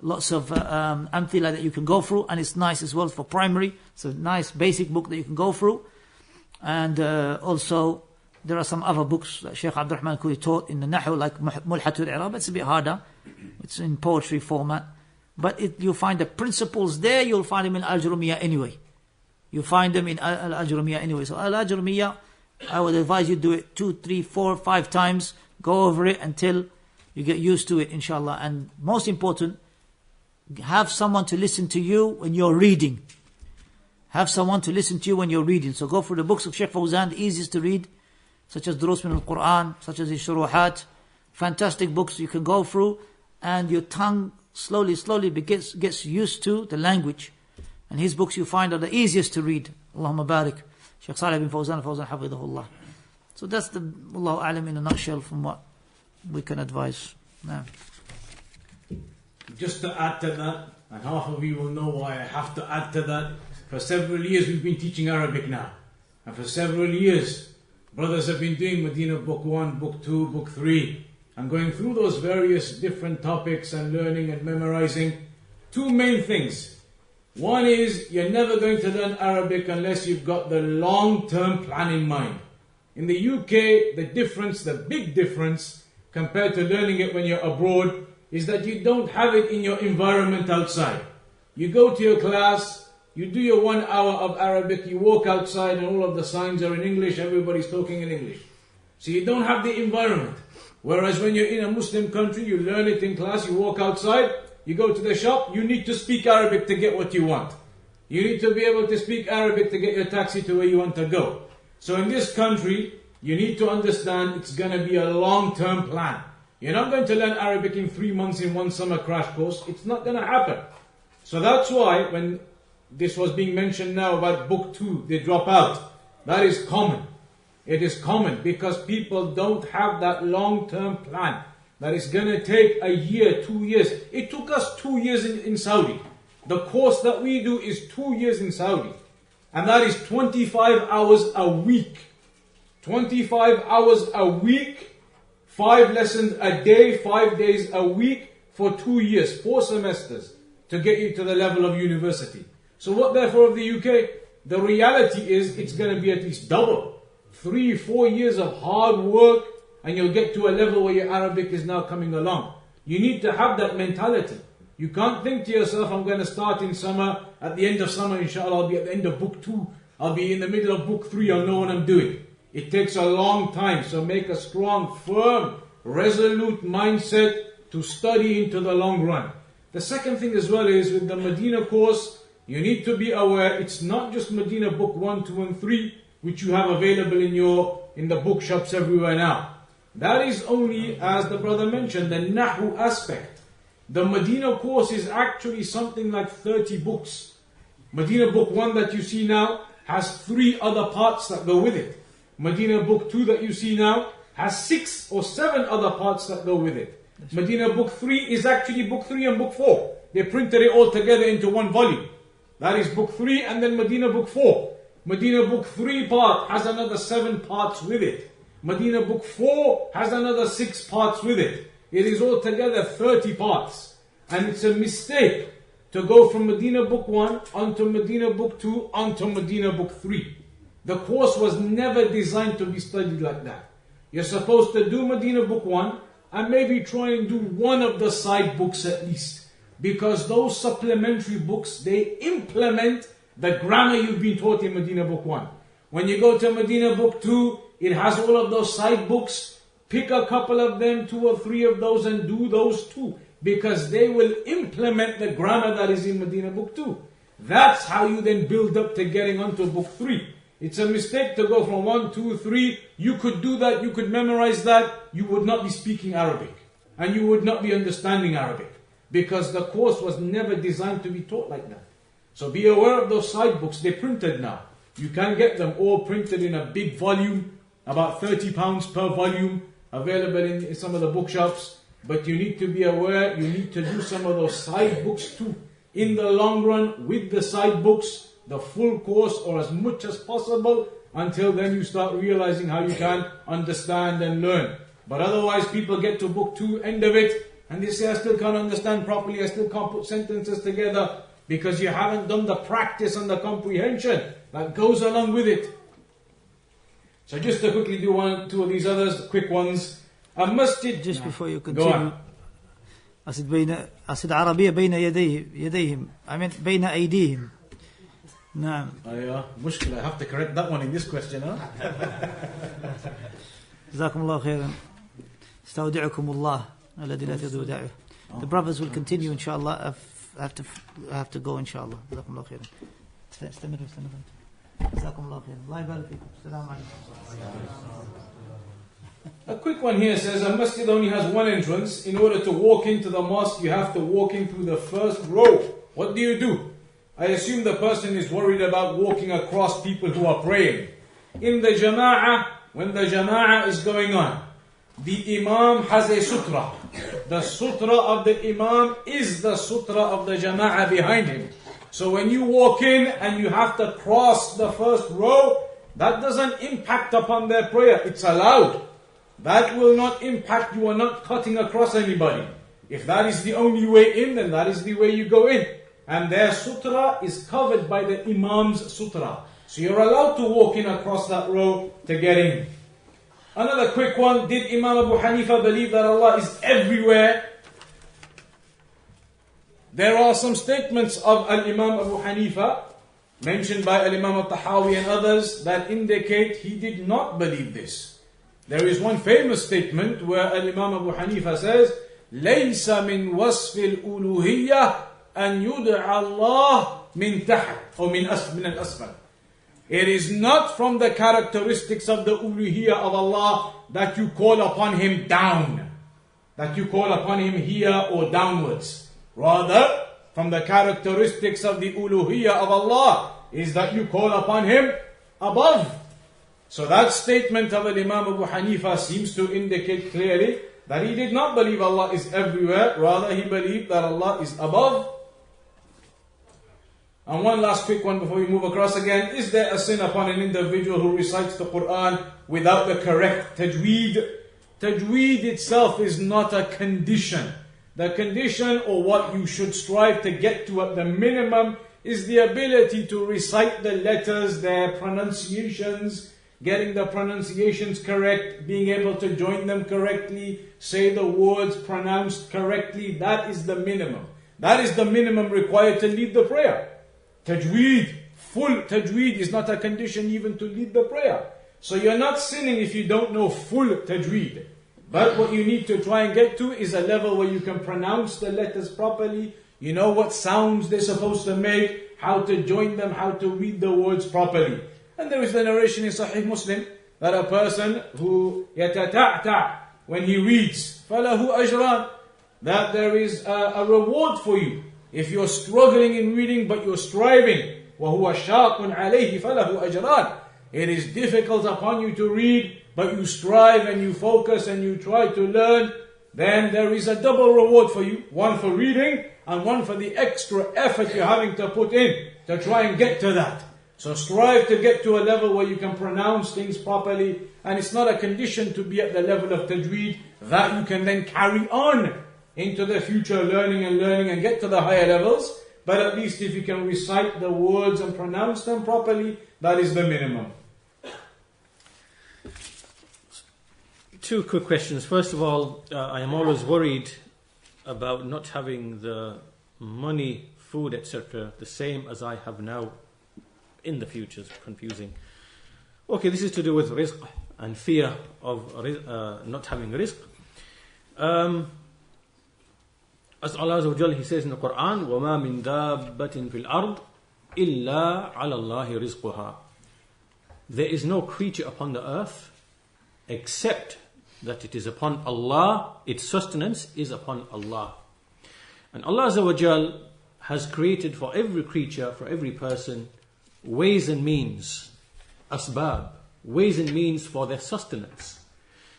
lots of amthila that you can go through, and it's nice as well for primary. It's a nice basic book that you can go through. And also there are some other books that Sheikh Abdurrahman al-Kuni taught in the Nahu, like Mulhatul I'rab. It's a bit harder. It's in poetry format. But you'll find the principles there, you'll find them in Al-Jurumiyya anyway. You find them in Al-Ajrumiyya anyway. So Al-Ajrumiyya, I would advise you do it 2, 3, 4, 5 times. Go over it until you get used to it, inshallah. And most important, have someone to listen to you when you're reading. Have someone to listen to you when you're reading. So go through the books of Sheikh Fawzan, the easiest to read, such as Durus min al-Quran, such as his Shuruhat. Fantastic books you can go through, and your tongue slowly gets used to the language. And his books you find are the easiest to read. Allahumma barik. Shaykh Salih bin Fawzan hafidhahullah. So that's the Wallahu A'lam in a nutshell from what we can advise. Now, just to add to that, and half of you will know why I have to add to that. For several years we've been teaching Arabic now. And for several years, brothers have been doing Medina Book 1, Book 2, Book 3, and going through those various different topics and learning and memorizing. 2 main things. One is, you're never going to learn Arabic unless you've got the long-term plan in mind. In the UK, the big difference compared to learning it when you're abroad is that you don't have it in your environment outside. You go to your class, you do your 1 hour of Arabic, you walk outside and all of the signs are in English, everybody's talking in English. So you don't have the environment. Whereas when you're in a Muslim country, you learn it in class, you walk outside, you go to the shop, you need to speak Arabic to get what you want. You need to be able to speak Arabic to get your taxi to where you want to go. So in this country, you need to understand it's going to be a long-term plan. You're not going to learn Arabic in 3 months in 1 summer crash course. It's not going to happen. So that's why when this was being mentioned now about book 2, they drop out. That is common. It is common because people don't have that long-term plan. That is going to take a year, 2 years. It took us 2 years in Saudi. The course that we do is 2 years in Saudi. And that is 25 hours a week. 25 hours a week, 5 lessons a day, 5 days a week for 2 years, 4 semesters to get you to the level of university. So what therefore of the UK? The reality is it's going to be at least double. 3, 4 years of hard work and you'll get to a level where your Arabic is now coming along. You need to have that mentality. You can't think to yourself, I'm going to start in summer, at the end of summer inshallah I'll be at the end of book 2, I'll be in the middle of book 3, I'll know what I'm doing. It takes a long time, so make a strong, firm, resolute mindset to study into the long run. The second thing as well is with the Medina course, you need to be aware it's not just Medina book 1, 2 and 3 which you have available in the bookshops everywhere now. That is only, as the brother mentioned, the Nahu aspect. The Medina course is actually something like 30 books. Medina book 1 that you see now has 3 other parts that go with it. Medina book 2 that you see now has 6 or 7 other parts that go with it. Medina book 3 is actually book 3 and book 4. They printed it all together into one volume. That is book 3 and then Medina book 4. Medina book 3 part has another 7 parts with it. Medina book 4 has another 6 parts with it. It is altogether 30 parts. And it's a mistake to go from Medina book 1 onto Medina book 2 onto Medina book 3. The course was never designed to be studied like that. You're supposed to do Medina book 1 and maybe try and do one of the side books at least. Because those supplementary books, they implement the grammar you've been taught in Medina book 1. When you go to Medina book 2, it has all of those side books. Pick a couple of them, 2 or 3 of those, and do those too. Because they will implement the grammar that is in Medina book 2. That's how you then build up to getting onto book 3. It's a mistake to go from 1, 2, 3. You could do that, you could memorize that. You would not be speaking Arabic. And you would not be understanding Arabic. Because the course was never designed to be taught like that. So be aware of those side books. They're printed now. You can get them all printed in a big volume, about £30 per volume, available in some of the bookshops. But you need to be aware, you need to do some of those side books too. In the long run, with the side books, the full course or as much as possible, until then you start realizing how you can understand and learn. But otherwise people get to book 2, end of it, and they say, I still can't understand properly, I still can't put sentences together, because you haven't done the practice and the comprehension that goes along with it. So just to quickly do 1, 2 of these others, quick ones. A masjid. Just before you continue, I said عربية بين يديهم. I meant بين أيديهم. نعم. مشكلة. I have to correct that one in this question, huh? جزاكم الله خيرا. استودعكم الله الذي لا تضيع ودائعه. The brothers will continue inshallah. I have to go inshallah. جزاكم الله خيرا. استمر. جزاكم الله خيرا. الله يبارك فيكم. السلام عليكم. A quick one here says, a masjid only has one entrance. In order to walk into the mosque, you have to walk in through the first row. What do you do? I assume the person is worried about walking across people who are praying. In the jama'ah, when the jama'ah is going on, the imam has a sutra. The sutra of the imam is the sutra of the jama'ah behind him. So when you walk in and you have to cross the first row, that doesn't impact upon their prayer. It's allowed. That will not impact, you are not cutting across anybody. If that is the only way in, then that is the way you go in. And their sutra is covered by the imam's sutra. So you're allowed to walk in across that row to get in. Another quick one, did Imam Abu Hanifa believe that Allah is everywhere? There are some statements of Al-Imam Abu Hanifa, mentioned by Al-Imam Al-Tahawi and others, that indicate he did not believe this. There is one famous statement where Al-Imam Abu Hanifa says, لَيْسَ مِنْ وَصْفِ الْأُلُوهِيَّةِ أَنْ يُدْعَ اللَّهِ مِنْ تَحْتِ or مِنْ الْأَسْفَلِ. It is not from the characteristics of the uluhiyya of Allah that you call upon Him down, that you call upon Him here or downwards. Rather, from the characteristics of the uluhiyya of Allah is that you call upon Him above. So that statement of Imam Abu Hanifa seems to indicate clearly that he did not believe Allah is everywhere, rather he believed that Allah is above. And one last quick one before we move across again. Is there a sin upon an individual who recites the Quran without the correct tajweed? Tajweed itself is not a condition. The condition, or what you should strive to get to at the minimum, is the ability to recite the letters, their pronunciations, getting the pronunciations correct, being able to join them correctly, say the words pronounced correctly. That is the minimum. That is the minimum required to lead the prayer. Tajweed, full tajweed is not a condition even to lead the prayer. So you're not sinning if you don't know full tajweed. But what you need to try and get to is a level where you can pronounce the letters properly, you know what sounds they're supposed to make, how to join them, how to read the words properly. And there is the narration in Sahih Muslim that a person who yatata'ta' when he reads, falahu ajran, that there is a reward for you. If you're struggling in reading but you're striving, وَهُوَ شَاقٌ عَلَيْهِ فَلَهُ أَجْرَانِ. It is difficult upon you to read, but you strive and you focus and you try to learn, then there is a double reward for you. One for reading and one for the extra effort you're having to put in to try and get to that. So strive to get to a level where you can pronounce things properly, and it's not a condition to be at the level of tajweed that you can then carry on into the future learning and get to the higher levels. But at least if you can recite the words and pronounce them properly, that is the minimum. Two quick questions. First of all, I am always worried about not having the money, food, etc. the same as I have now in the future. It's confusing. Okay, this is to do with rizq and fear of not having rizq. As Allah Azza wa Jalla, He says in the Quran, وَمَا مِن دَابَّةٍ فِي الْأَرْضِ إِلَّا عَلَى اللَّهِ رِزْقُهَا. There is no creature upon the earth except that it is upon Allah, its sustenance is upon Allah. And Allah Azza wa Jalla has created for every creature, for every person, ways and means, asbab, ways and means for their sustenance.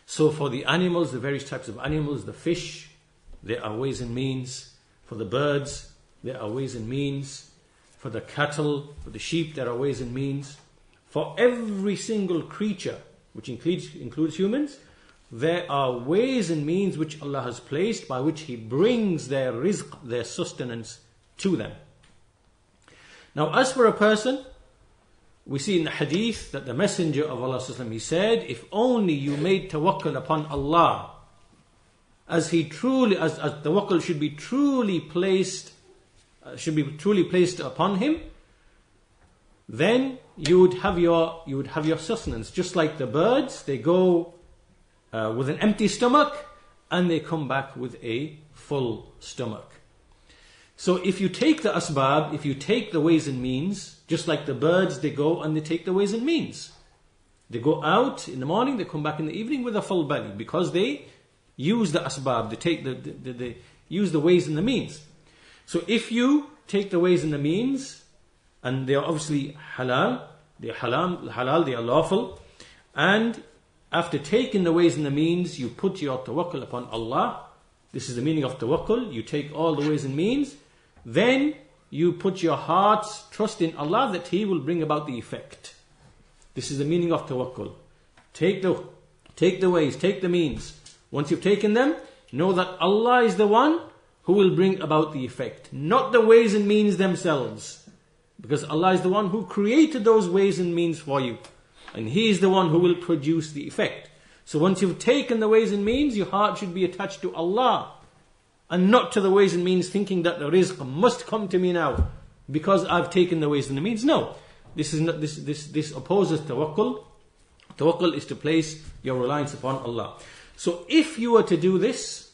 So for the animals, the various types of animals, the fish, there are ways and means. For the birds, there are ways and means. For the cattle, for the sheep, there are ways and means. For every single creature, which includes humans, there are ways and means which Allah has placed by which He brings their rizq, their sustenance to them. Now, as for a person, we see in the hadith that the Messenger of Allah, he said, if only you made tawakkul upon Allah, as tawakkul should be truly placed upon Him, then you would have your sustenance. Just like the birds, they go with an empty stomach and they come back with a full stomach. So if you take the asbab, if you take the ways and means, just like the birds, they go and they take the ways and means. They go out in the morning, they come back in the evening with a full belly because they use the asbab, they use the ways and the means. So if you take the ways and the means, and they are obviously halal, they are lawful, and after taking the ways and the means, you put your tawakkul upon Allah. This is the meaning of tawakkul. You take all the ways and means, then you put your heart's trust in Allah that He will bring about the effect. This is the meaning of tawakkul. Take the ways, take the means. Once you've taken them, know that Allah is the one who will bring about the effect, not the ways and means themselves. Because Allah is the one who created those ways and means for you. And He is the one who will produce the effect. So once you've taken the ways and means, your heart should be attached to Allah. And not to the ways and means thinking that the rizq must come to me now because I've taken the ways and the means. No. This opposes tawakkul. Tawakkul is to place your reliance upon Allah. So if you were to do this,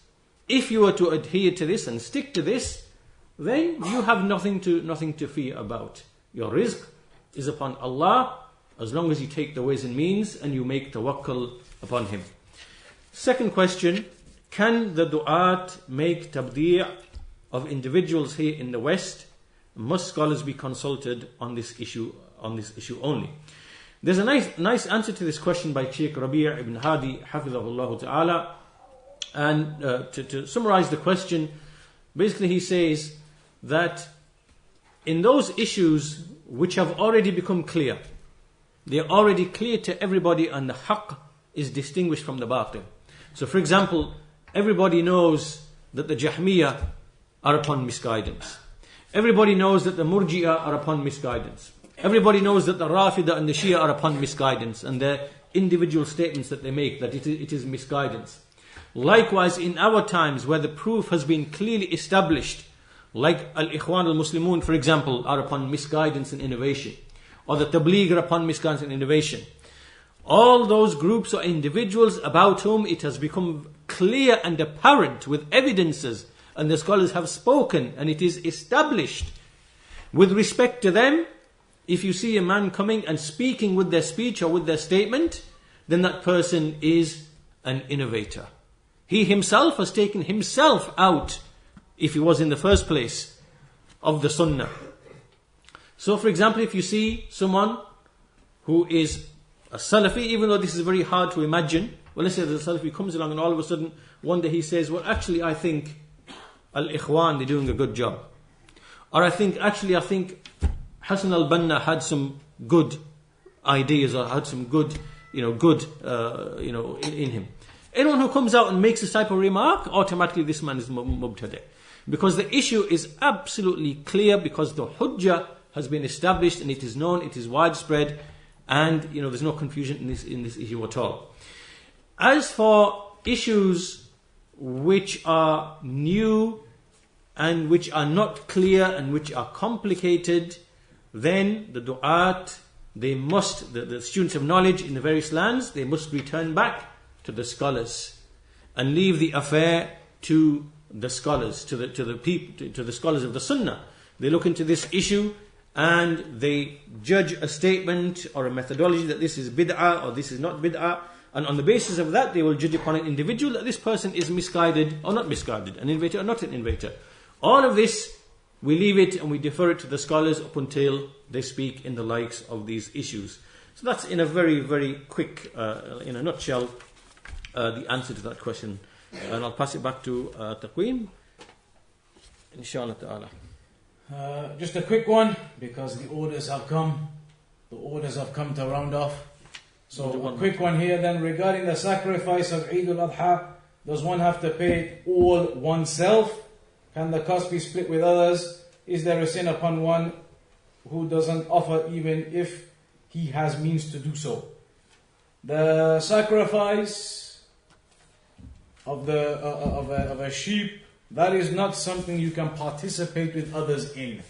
if you were to adhere to this and stick to this, then you have nothing to fear about. Your rizq is upon Allah as long as you take the ways and means and you make tawakkul upon Him. Second question, can the du'at make tabdi' of individuals here in the West? Must scholars be consulted on this issue only? There's a nice answer to this question by Shaykh Rabi' ibn Hadi, hafidhahullah ta'ala. And to summarize the question, basically he says that in those issues which have already become clear, they're already clear to everybody and the haqq is distinguished from the batil. So for example, everybody knows that the Jahmiyyah are upon misguidance. Everybody knows that the Murji'ah are upon misguidance. Everybody knows that the Rafidah and the Shia are upon misguidance and their individual statements that they make, that it is misguidance. Likewise, in our times where the proof has been clearly established, like Al-Ikhwan al-Muslimun, for example, are upon misguidance and innovation, or the Tabligh are upon misguidance and innovation. All those groups or individuals about whom it has become clear and apparent with evidences, and the scholars have spoken, and it is established. With respect to them, if you see a man coming and speaking with their speech or with their statement, then that person is an innovator. He himself has taken himself out, if he was in the first place, of the Sunnah. So for example, if you see someone who is a Salafi, even though this is very hard to imagine, Well, let's say that the Salafi comes along and all of a sudden, one day he says, well, actually I think Al-Ikhwan, they're doing a good job. Or I think Hassan al-Banna had some good ideas or had some good, in him. Anyone who comes out and makes this type of remark, automatically this man is mubtadi'. Because the issue is absolutely clear, because the hujjah has been established and it is known, it is widespread, and there's no confusion in this issue at all. As for issues which are new and which are not clear and which are complicated, then the du'at, they must, the students of knowledge in the various lands, they must return back to the scholars and leave the affair to the scholars, to the people, to the scholars of the Sunnah. They look into this issue and they judge a statement or a methodology that this is bid'ah or this is not bid'ah, and on the basis of that they will judge upon an individual that this person is misguided or not misguided, an innovator or not an innovator. All of this, we leave it and we defer it to the scholars up until they speak in the likes of these issues. So that's in a very, very quick, in a nutshell, the answer to that question. And I'll pass it back to Taqweem, inshallah ta'ala. Just a quick one, because the orders have come. The orders have come to round off. So a quick one here then, regarding the sacrifice of Eid al-Adha, does one have to pay it all oneself? Can the cost be split with others? Is there a sin upon one who doesn't offer even if he has means to do so? The sacrifice of a sheep, that is not something you can participate with others in.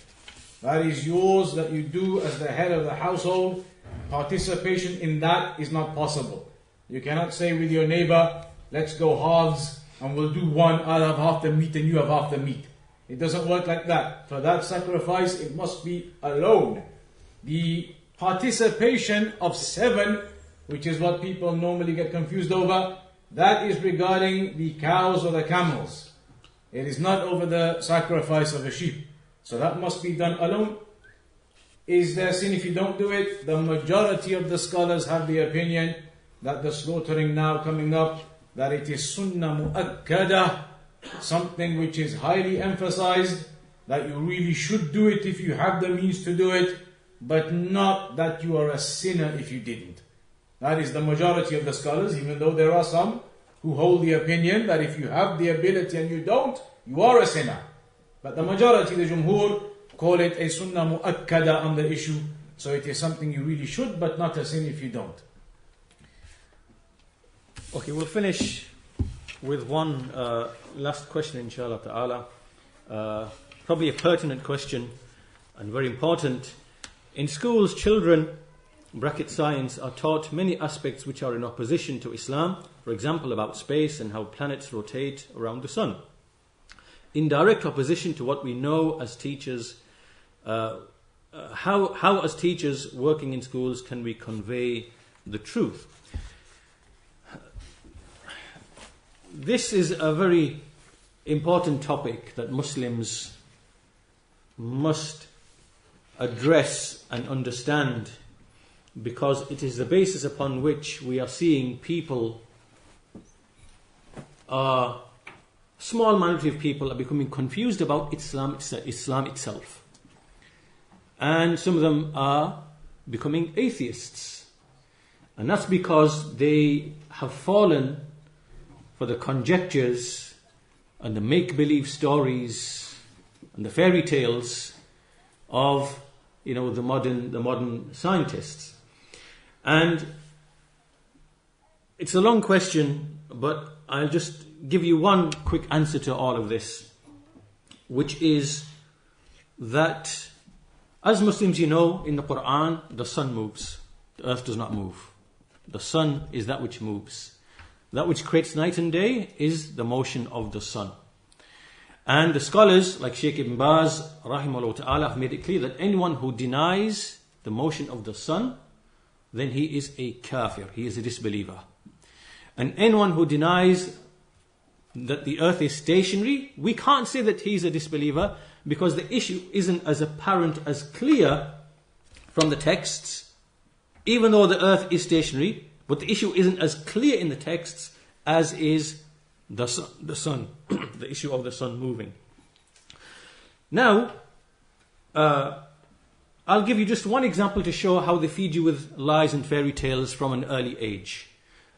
That is yours, that you do as the head of the household. Participation in that is not possible. You cannot say with your neighbor, let's go halves and we'll do one, I'll have half the meat and you have half the meat. It doesn't work like that. For that sacrifice, it must be alone. The participation of 7, which is what people normally get confused over, that is regarding the cows or the camels. It is not over the sacrifice of a sheep. So that must be done alone. Is there sin if you don't do it? The majority of the scholars have the opinion that the slaughtering now coming up, that it is sunnah mu'akkada, something which is highly emphasized, that you really should do it if you have the means to do it, but not that you are a sinner if you didn't. That is the majority of the scholars, even though there are some who hold the opinion that if you have the ability and you don't, you are a sinner. But the majority, the jumhur, call it a sunnah mu'akkada on the issue. So it is something you really should, but not a sin if you don't. Okay, we'll finish with one last question, inshallah ta'ala. Probably a pertinent question and very important. In schools, children, bracket science, are taught many aspects which are in opposition to Islam. For example, about space and how planets rotate around the sun. In direct opposition to what we know as teachers, how as teachers working in schools can we convey the truth? This is a very important topic that Muslims must address and understand, because it is the basis upon which we are seeing people, small minority of people are becoming confused about Islam itself. And some of them are becoming atheists. And that's because they have fallen for the conjectures and the make-believe stories and the fairy tales of the modern scientists. And it's a long question, but I'll just give you one quick answer to all of this, which is that as Muslims, in the Quran, the sun moves. The earth does not move. The sun is that which moves. That which creates night and day is the motion of the sun. And the scholars, like Shaykh Ibn Baz, rahimahullah ta'ala, have made it clear that anyone who denies the motion of the sun, then he is a kafir, he is a disbeliever. And anyone who denies that the earth is stationary, we can't say that he's a disbeliever, because the issue isn't as apparent, as clear from the texts, even though the earth is stationary. But the issue isn't as clear in the texts as is the sun, the issue of the sun moving. Now, I'll give you just one example to show how they feed you with lies and fairy tales from an early age.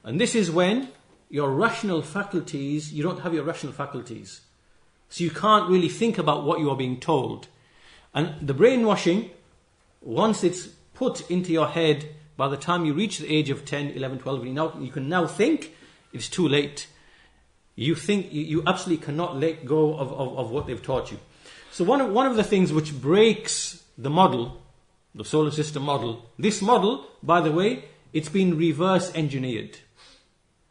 And this is when your rational faculties, you don't have your rational faculties. So you can't really think about what you are being told. And the brainwashing, once it's put into your head, by the time you reach the age of 10, 11, 12, you can now think, it's too late. You think, you absolutely cannot let go of what they've taught you. So one of the things which breaks the model, the solar system model, this model, by the way, it's been reverse engineered.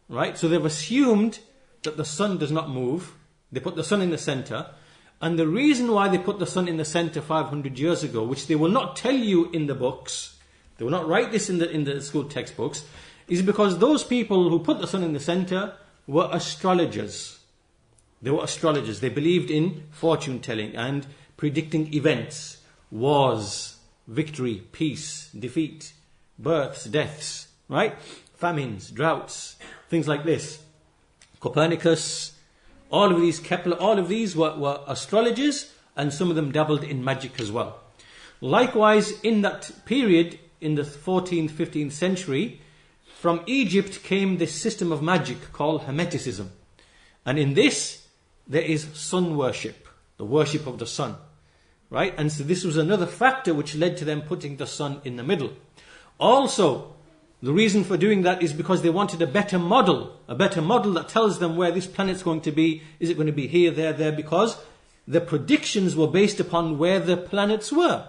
Right? So they've assumed that the sun does not move. They put the sun in the center. And the reason why they put the sun in the center 500 years ago, which they will not tell you in the books, they will not write this in the school textbooks, is because those people who put the sun in the center were astrologers. They were astrologers. They believed in fortune telling and predicting events, wars, victory, peace, defeat, births, deaths, right? Famines, droughts, things like this. Copernicus, all of these, Kepler, all of these were astrologers, and some of them dabbled in magic as well. Likewise, in that period, in the 14th, 15th century, from Egypt came this system of magic called Hermeticism. And in this, there is sun worship, the worship of the sun. Right? And so this was another factor which led to them putting the sun in the middle. Also, the reason for doing that is because they wanted a better model that tells them where this planet's going to be. Is it going to be here, there, because the predictions were based upon where the planets were.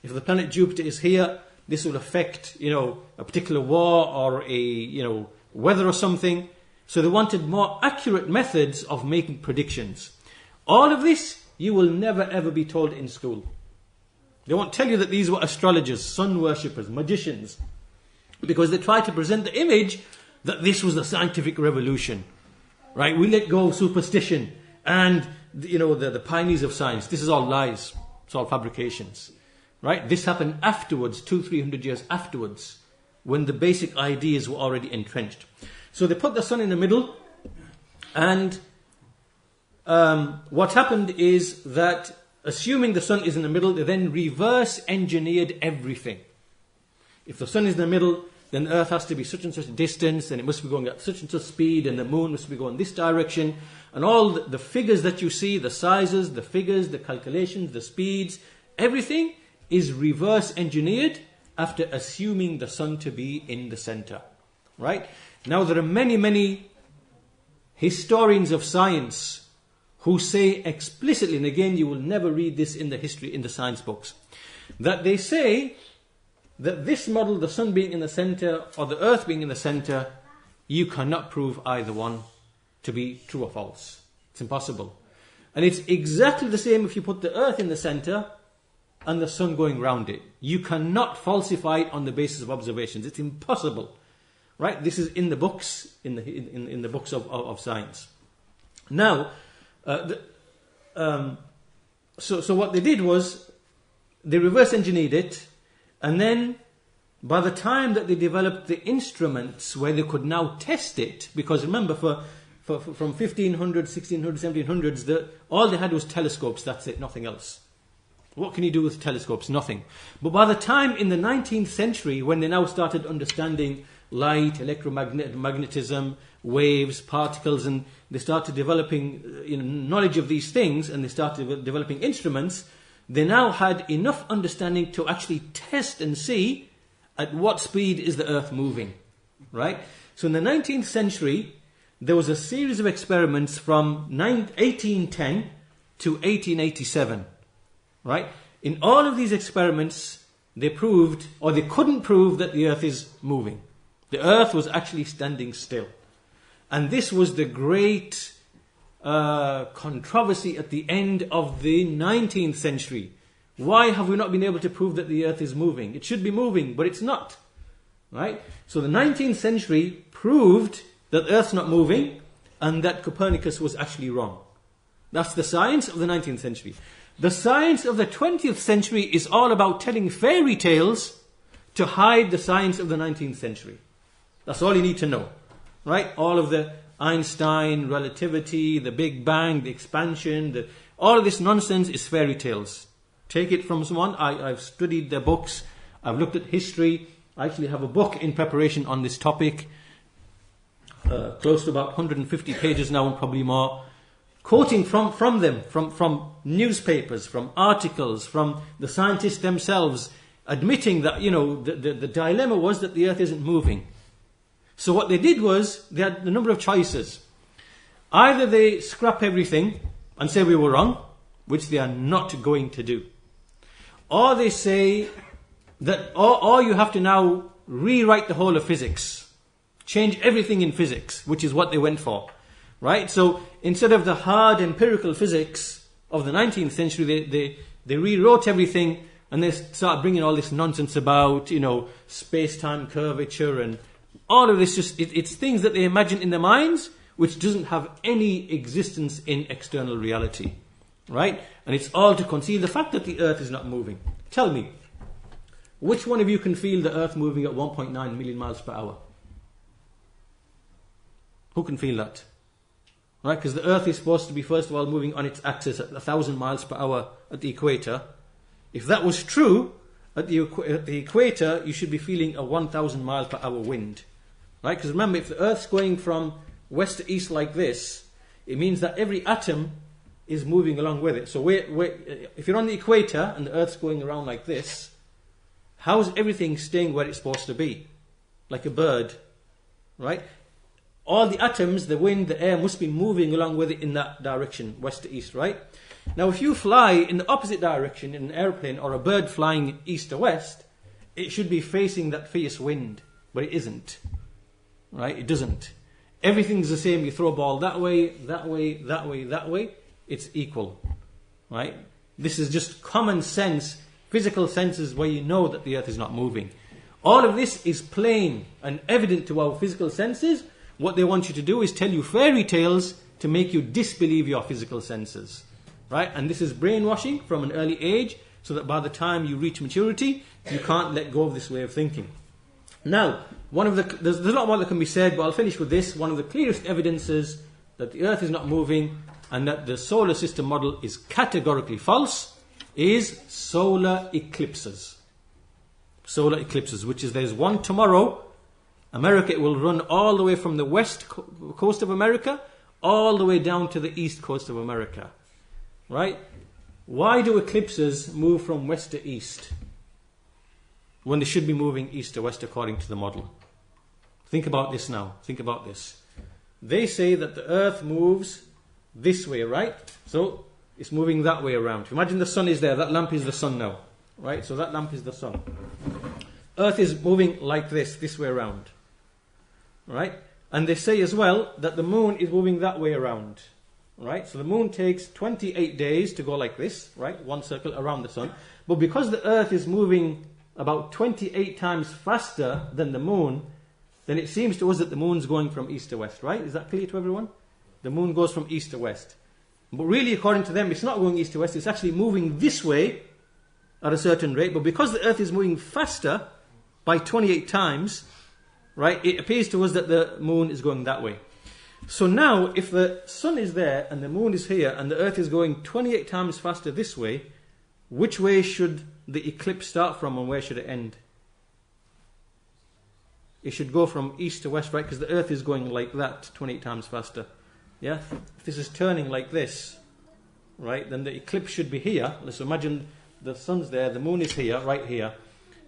If the planet Jupiter is here, this will affect, a particular war or a, weather or something. So they wanted more accurate methods of making predictions. All of this you will never ever be told in school. They won't tell you that these were astrologers, sun worshippers, magicians, because they try to present the image that this was the scientific revolution. Right? We let go of superstition and the pioneers of science. This is all lies. It's all fabrications. Right? This happened afterwards, 200-300 years afterwards, when the basic ideas were already entrenched. So they put the sun in the middle, and what happened is that, assuming the sun is in the middle, they then reverse engineered everything. If the sun is in the middle, then the earth has to be such and such a distance, and it must be going at such and such speed, and the moon must be going this direction, and all the figures that you see, the sizes, the figures, the calculations, the speeds, everything is reverse engineered after assuming the sun to be in the center. Right? Now there are many, many historians of science who say explicitly, and again you will never read this in the science books, that they say that this model, the sun being in the center or the earth being in the center, you cannot prove either one to be true or false. It's impossible. And it's exactly the same if you put the earth in the center and the sun going round it. You cannot falsify it on the basis of observations. It's impossible. Right? This is in the books, in the books of science. Now, so what they did was they reverse engineered it, and then by the time that they developed the instruments where they could now test it, because remember from 1500s, 1600s, 1700s, all they had was telescopes. That's it, nothing else. What can you do with telescopes? Nothing. But by the time in the 19th century, when they now started understanding light, electromagnetism, waves, particles, and they started developing knowledge of these things, and they started developing instruments, they now had enough understanding to actually test and see at what speed is the earth moving. Right? So in the 19th century, there was a series of experiments from 1810 to 1887. Right? In all of these experiments, they proved, or they couldn't prove, that the earth is moving. The earth was actually standing still. And this was the great controversy at the end of the 19th century. Why have we not been able to prove that the earth is moving? It should be moving, but it's not. Right? So the 19th century proved that the earth's not moving and that Copernicus was actually wrong. That's the science of the 19th century. The science of the 20th century is all about telling fairy tales to hide the science of the 19th century. That's all you need to know. Right? All of the Einstein, relativity, the Big Bang, the expansion, all of this nonsense is fairy tales. Take it from someone. I've studied their books. I've looked at history. I actually have a book in preparation on this topic. Close to about 150 pages now and probably more. Quoting from them, from newspapers, from articles, from the scientists themselves, admitting that, the dilemma was that the earth isn't moving. So what they did was, they had a number of choices. Either they scrap everything and say we were wrong, which they are not going to do. Or they say that, or you have to now rewrite the whole of physics. Change everything in physics, which is what they went for. Right? So instead of the hard empirical physics of the 19th century, they rewrote everything and they started bringing all this nonsense about, space-time curvature and all of this. It's things that they imagine in their minds, which doesn't have any existence in external reality. Right? And it's all to conceal the fact that the earth is not moving. Tell me, which one of you can feel the earth moving at 1.9 million miles per hour? Who can feel that? Right? Because the earth is supposed to be, first of all, moving on its axis at 1,000 miles per hour at the equator. If that was true, at the equator, you should be feeling a 1,000 miles per hour wind. Right? Because remember, if the earth's going from west to east like this, it means that every atom is moving along with it. So if you're on the equator and the earth's going around like this, how's everything staying where it's supposed to be? Like a bird. Right? All the atoms, the wind, the air must be moving along with it in that direction, west to east, right? Now if you fly in the opposite direction in an airplane or a bird flying east to west, it should be facing that fierce wind, but it isn't. Right? It doesn't. Everything's the same. You throw a ball that way, that way, that way, that way, it's equal. Right? This is just common sense, physical senses where you know that the earth is not moving. All of this is plain and evident to our physical senses. What they want you to do is tell you fairy tales to make you disbelieve your physical senses. Right? And this is brainwashing from an early age, so that by the time you reach maturity, you can't let go of this way of thinking. Now, there's a lot more that can be said, but I'll finish with this. One of the clearest evidences that the earth is not moving and that the solar system model is categorically false is solar eclipses. Solar eclipses, which is there's one tomorrow. America will run all the way from the west coast of America all the way down to the east coast of America. Right? Why do eclipses move from west to east when they should be moving east to west according to the model? Think about this now. Think about this. They say that the earth moves this way, right? So it's moving that way around. Imagine the sun is there. That lamp is the sun now. Right? So that lamp is the sun. Earth is moving like this way around. Right? And they say as well that the moon is moving that way around. Right? So the moon takes 28 days to go like this, right? One circle around the sun. But because the earth is moving about 28 times faster than the moon, then it seems to us that the moon's going from east to west, right? Is that clear to everyone? The moon goes from east to west. But really, according to them, it's not going east to west. It's actually moving this way at a certain rate. But because the earth is moving faster by 28 times, right, it appears to us that the moon is going that way. So now, if the sun is there and the moon is here and the earth is going 28 times faster this way, which way should the eclipse start from and where should it end? It should go from east to west, right? Because the earth is going like that, 28 times faster. Yeah? If this is turning like this, right, then the eclipse should be here. Let's imagine the sun's there, the moon is here, right here.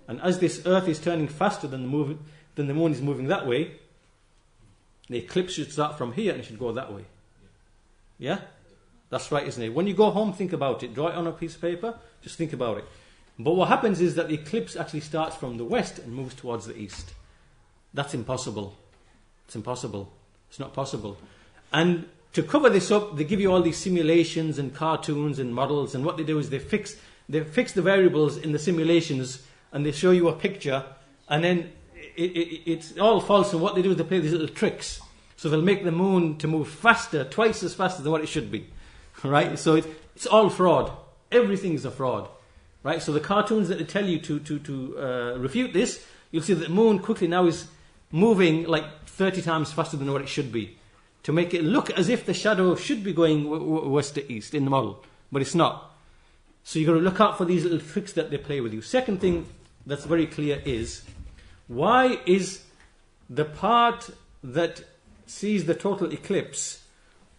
And as this earth is turning faster than the moon is moving that way, the eclipse should start from here and it should go that way. Yeah? That's right, isn't it? When you go home, think about it. Draw it on a piece of paper. Just think about it. But what happens is that the eclipse actually starts from the west and moves towards the east. That's impossible. It's impossible. It's not possible. And to cover this up, they give you all these simulations and cartoons and models. And what they do is they fix the variables in the simulations and they show you a picture. And then it's all false, and what they do is they play these little tricks. So they'll make the moon to move faster, twice as fast than what it should be. Right? So it's all fraud. Everything is a fraud. Right? So the cartoons that they tell you to refute this, you'll see that the moon quickly now is moving like 30 times faster than what it should be, to make it look as if the shadow should be going west to east in the model, but it's not. So you've got to look out for these little tricks that they play with you. Second thing that's very clear is, why is the part that sees the total eclipse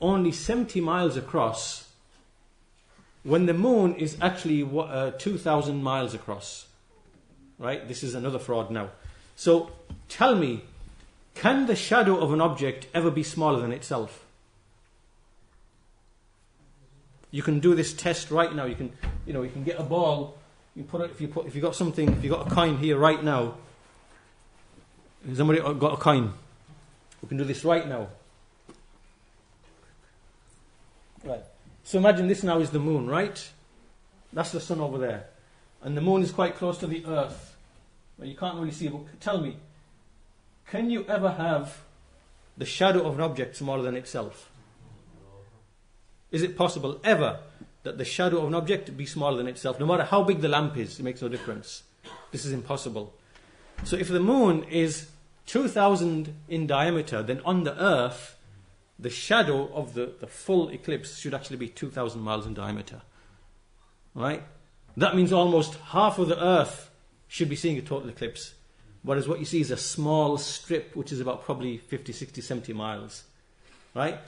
only 70 miles across when the moon is actually 2,000 miles across? Right? This is another fraud now. So tell me, can the shadow of an object ever be smaller than itself? You can do this test right now. You can get a ball. You put it, if you got something, if you got a coin here right now. Has somebody got a coin? We can do this right now. Right. So imagine this now is the moon, right? That's the sun over there, and the moon is quite close to the earth. Well, you can't really see it. But tell me, can you ever have the shadow of an object smaller than itself? Is it possible ever that the shadow of an object be smaller than itself? No matter how big the lamp is, it makes no difference. This is impossible. So if the moon is 2,000 in diameter, then on the earth, the shadow of the full eclipse should actually be 2,000 miles in diameter. Right? That means almost half of the earth should be seeing a total eclipse. Whereas what you see is a small strip, which is about probably 50, 60, 70 miles. Right?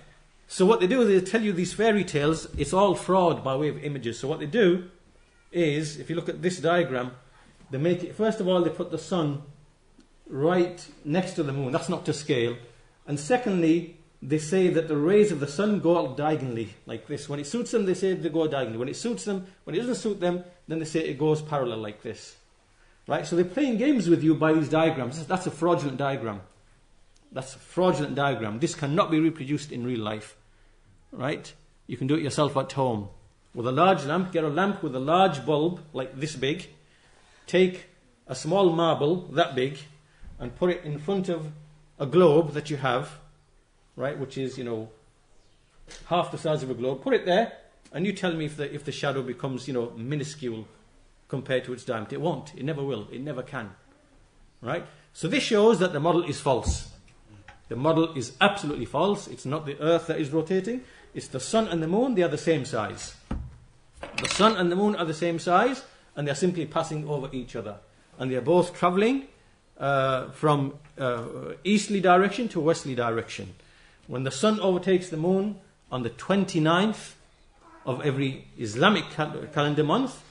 So what they do is they tell you these fairy tales. It's all fraud by way of images. So what they do is, if you look at this diagram, they make it, first of all, they put the sun right next to the moon. That's not to scale. And secondly, they say that the rays of the sun go out diagonally, like this. When it suits them, they say they go diagonally. When it suits them, when it doesn't suit them, then they say it goes parallel like this. Right? So they're playing games with you by these diagrams. That's a fraudulent diagram. That's a fraudulent diagram. This cannot be reproduced in real life. Right? You can do it yourself at home. With a large lamp, get a lamp with a large bulb, like this big. Take a small marble, that big, and put it in front of a globe that you have, right, which is, half the size of a globe. Put it there, and you tell me if the shadow becomes, minuscule compared to its diameter. It won't. It never will. It never can. Right? So this shows that the model is false. The model is absolutely false. It's not the earth that is rotating. It's the sun and the moon. They are the same size. The sun and the moon are the same size, and they are simply passing over each other. And they are both travelling from easterly direction to westerly direction. When the sun overtakes the moon on the 29th of every Islamic calendar month,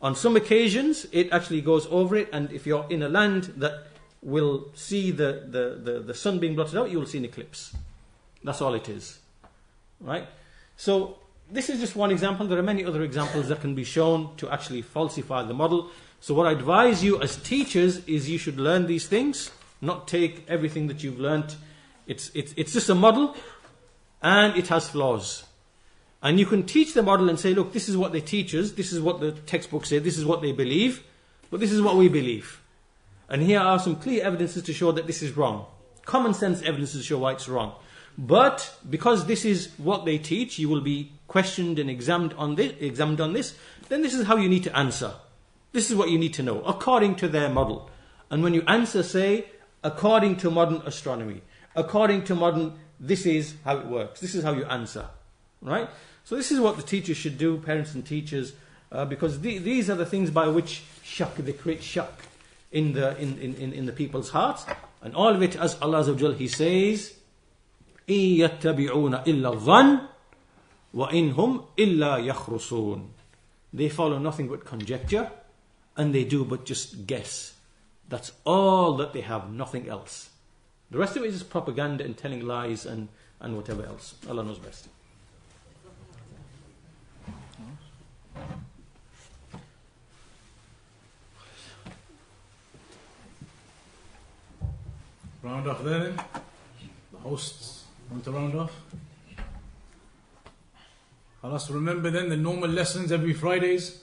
on some occasions it actually goes over it, and if you're in a land that will see the sun being blotted out, you will see an eclipse. That's all it is. Right? So this is just one example. There are many other examples that can be shown to actually falsify the model. So what I advise you as teachers is you should learn these things, not take everything that you've learnt. It's just a model, and it has flaws. And you can teach the model and say, look, this is what they teach us, this is what the textbooks say, this is what they believe, but this is what we believe. And here are some clear evidences to show that this is wrong. Common sense evidences to show why it's wrong. But because this is what they teach, you will be questioned and examined on this, then this is how you need to answer. This is what you need to know, according to their model. And when you answer, say, according to modern astronomy, according to modern, this is how it works. This is how you answer. Right? So this is what the teachers should do, parents and teachers, because these are the things by which they create shock in the people's hearts. And all of it, as Allah Azza wa Jal, He says, إِن يَتَّبِعُونَ إِلَّا الظَّنَّ وَإِنْهُمْ إِلَّا يَخْرُصُونَ. They follow nothing but conjecture, and they do but just guess. That's all that they have, nothing else. The rest of it is just propaganda and telling lies and whatever else. Allah knows best. Round off there then. The hosts want to round off. Alas, remember then the normal lessons every Fridays.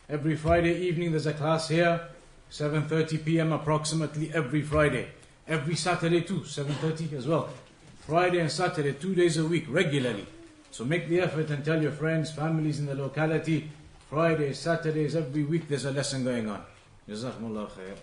Every Friday evening there's a class here, 7:30 p.m. approximately every Friday. Every Saturday too, 7:30 as well. Friday and Saturday, 2 days a week, regularly. So make the effort and tell your friends, families in the locality, Fridays, Saturdays, every week there's a lesson going on. Jazakumullah khair.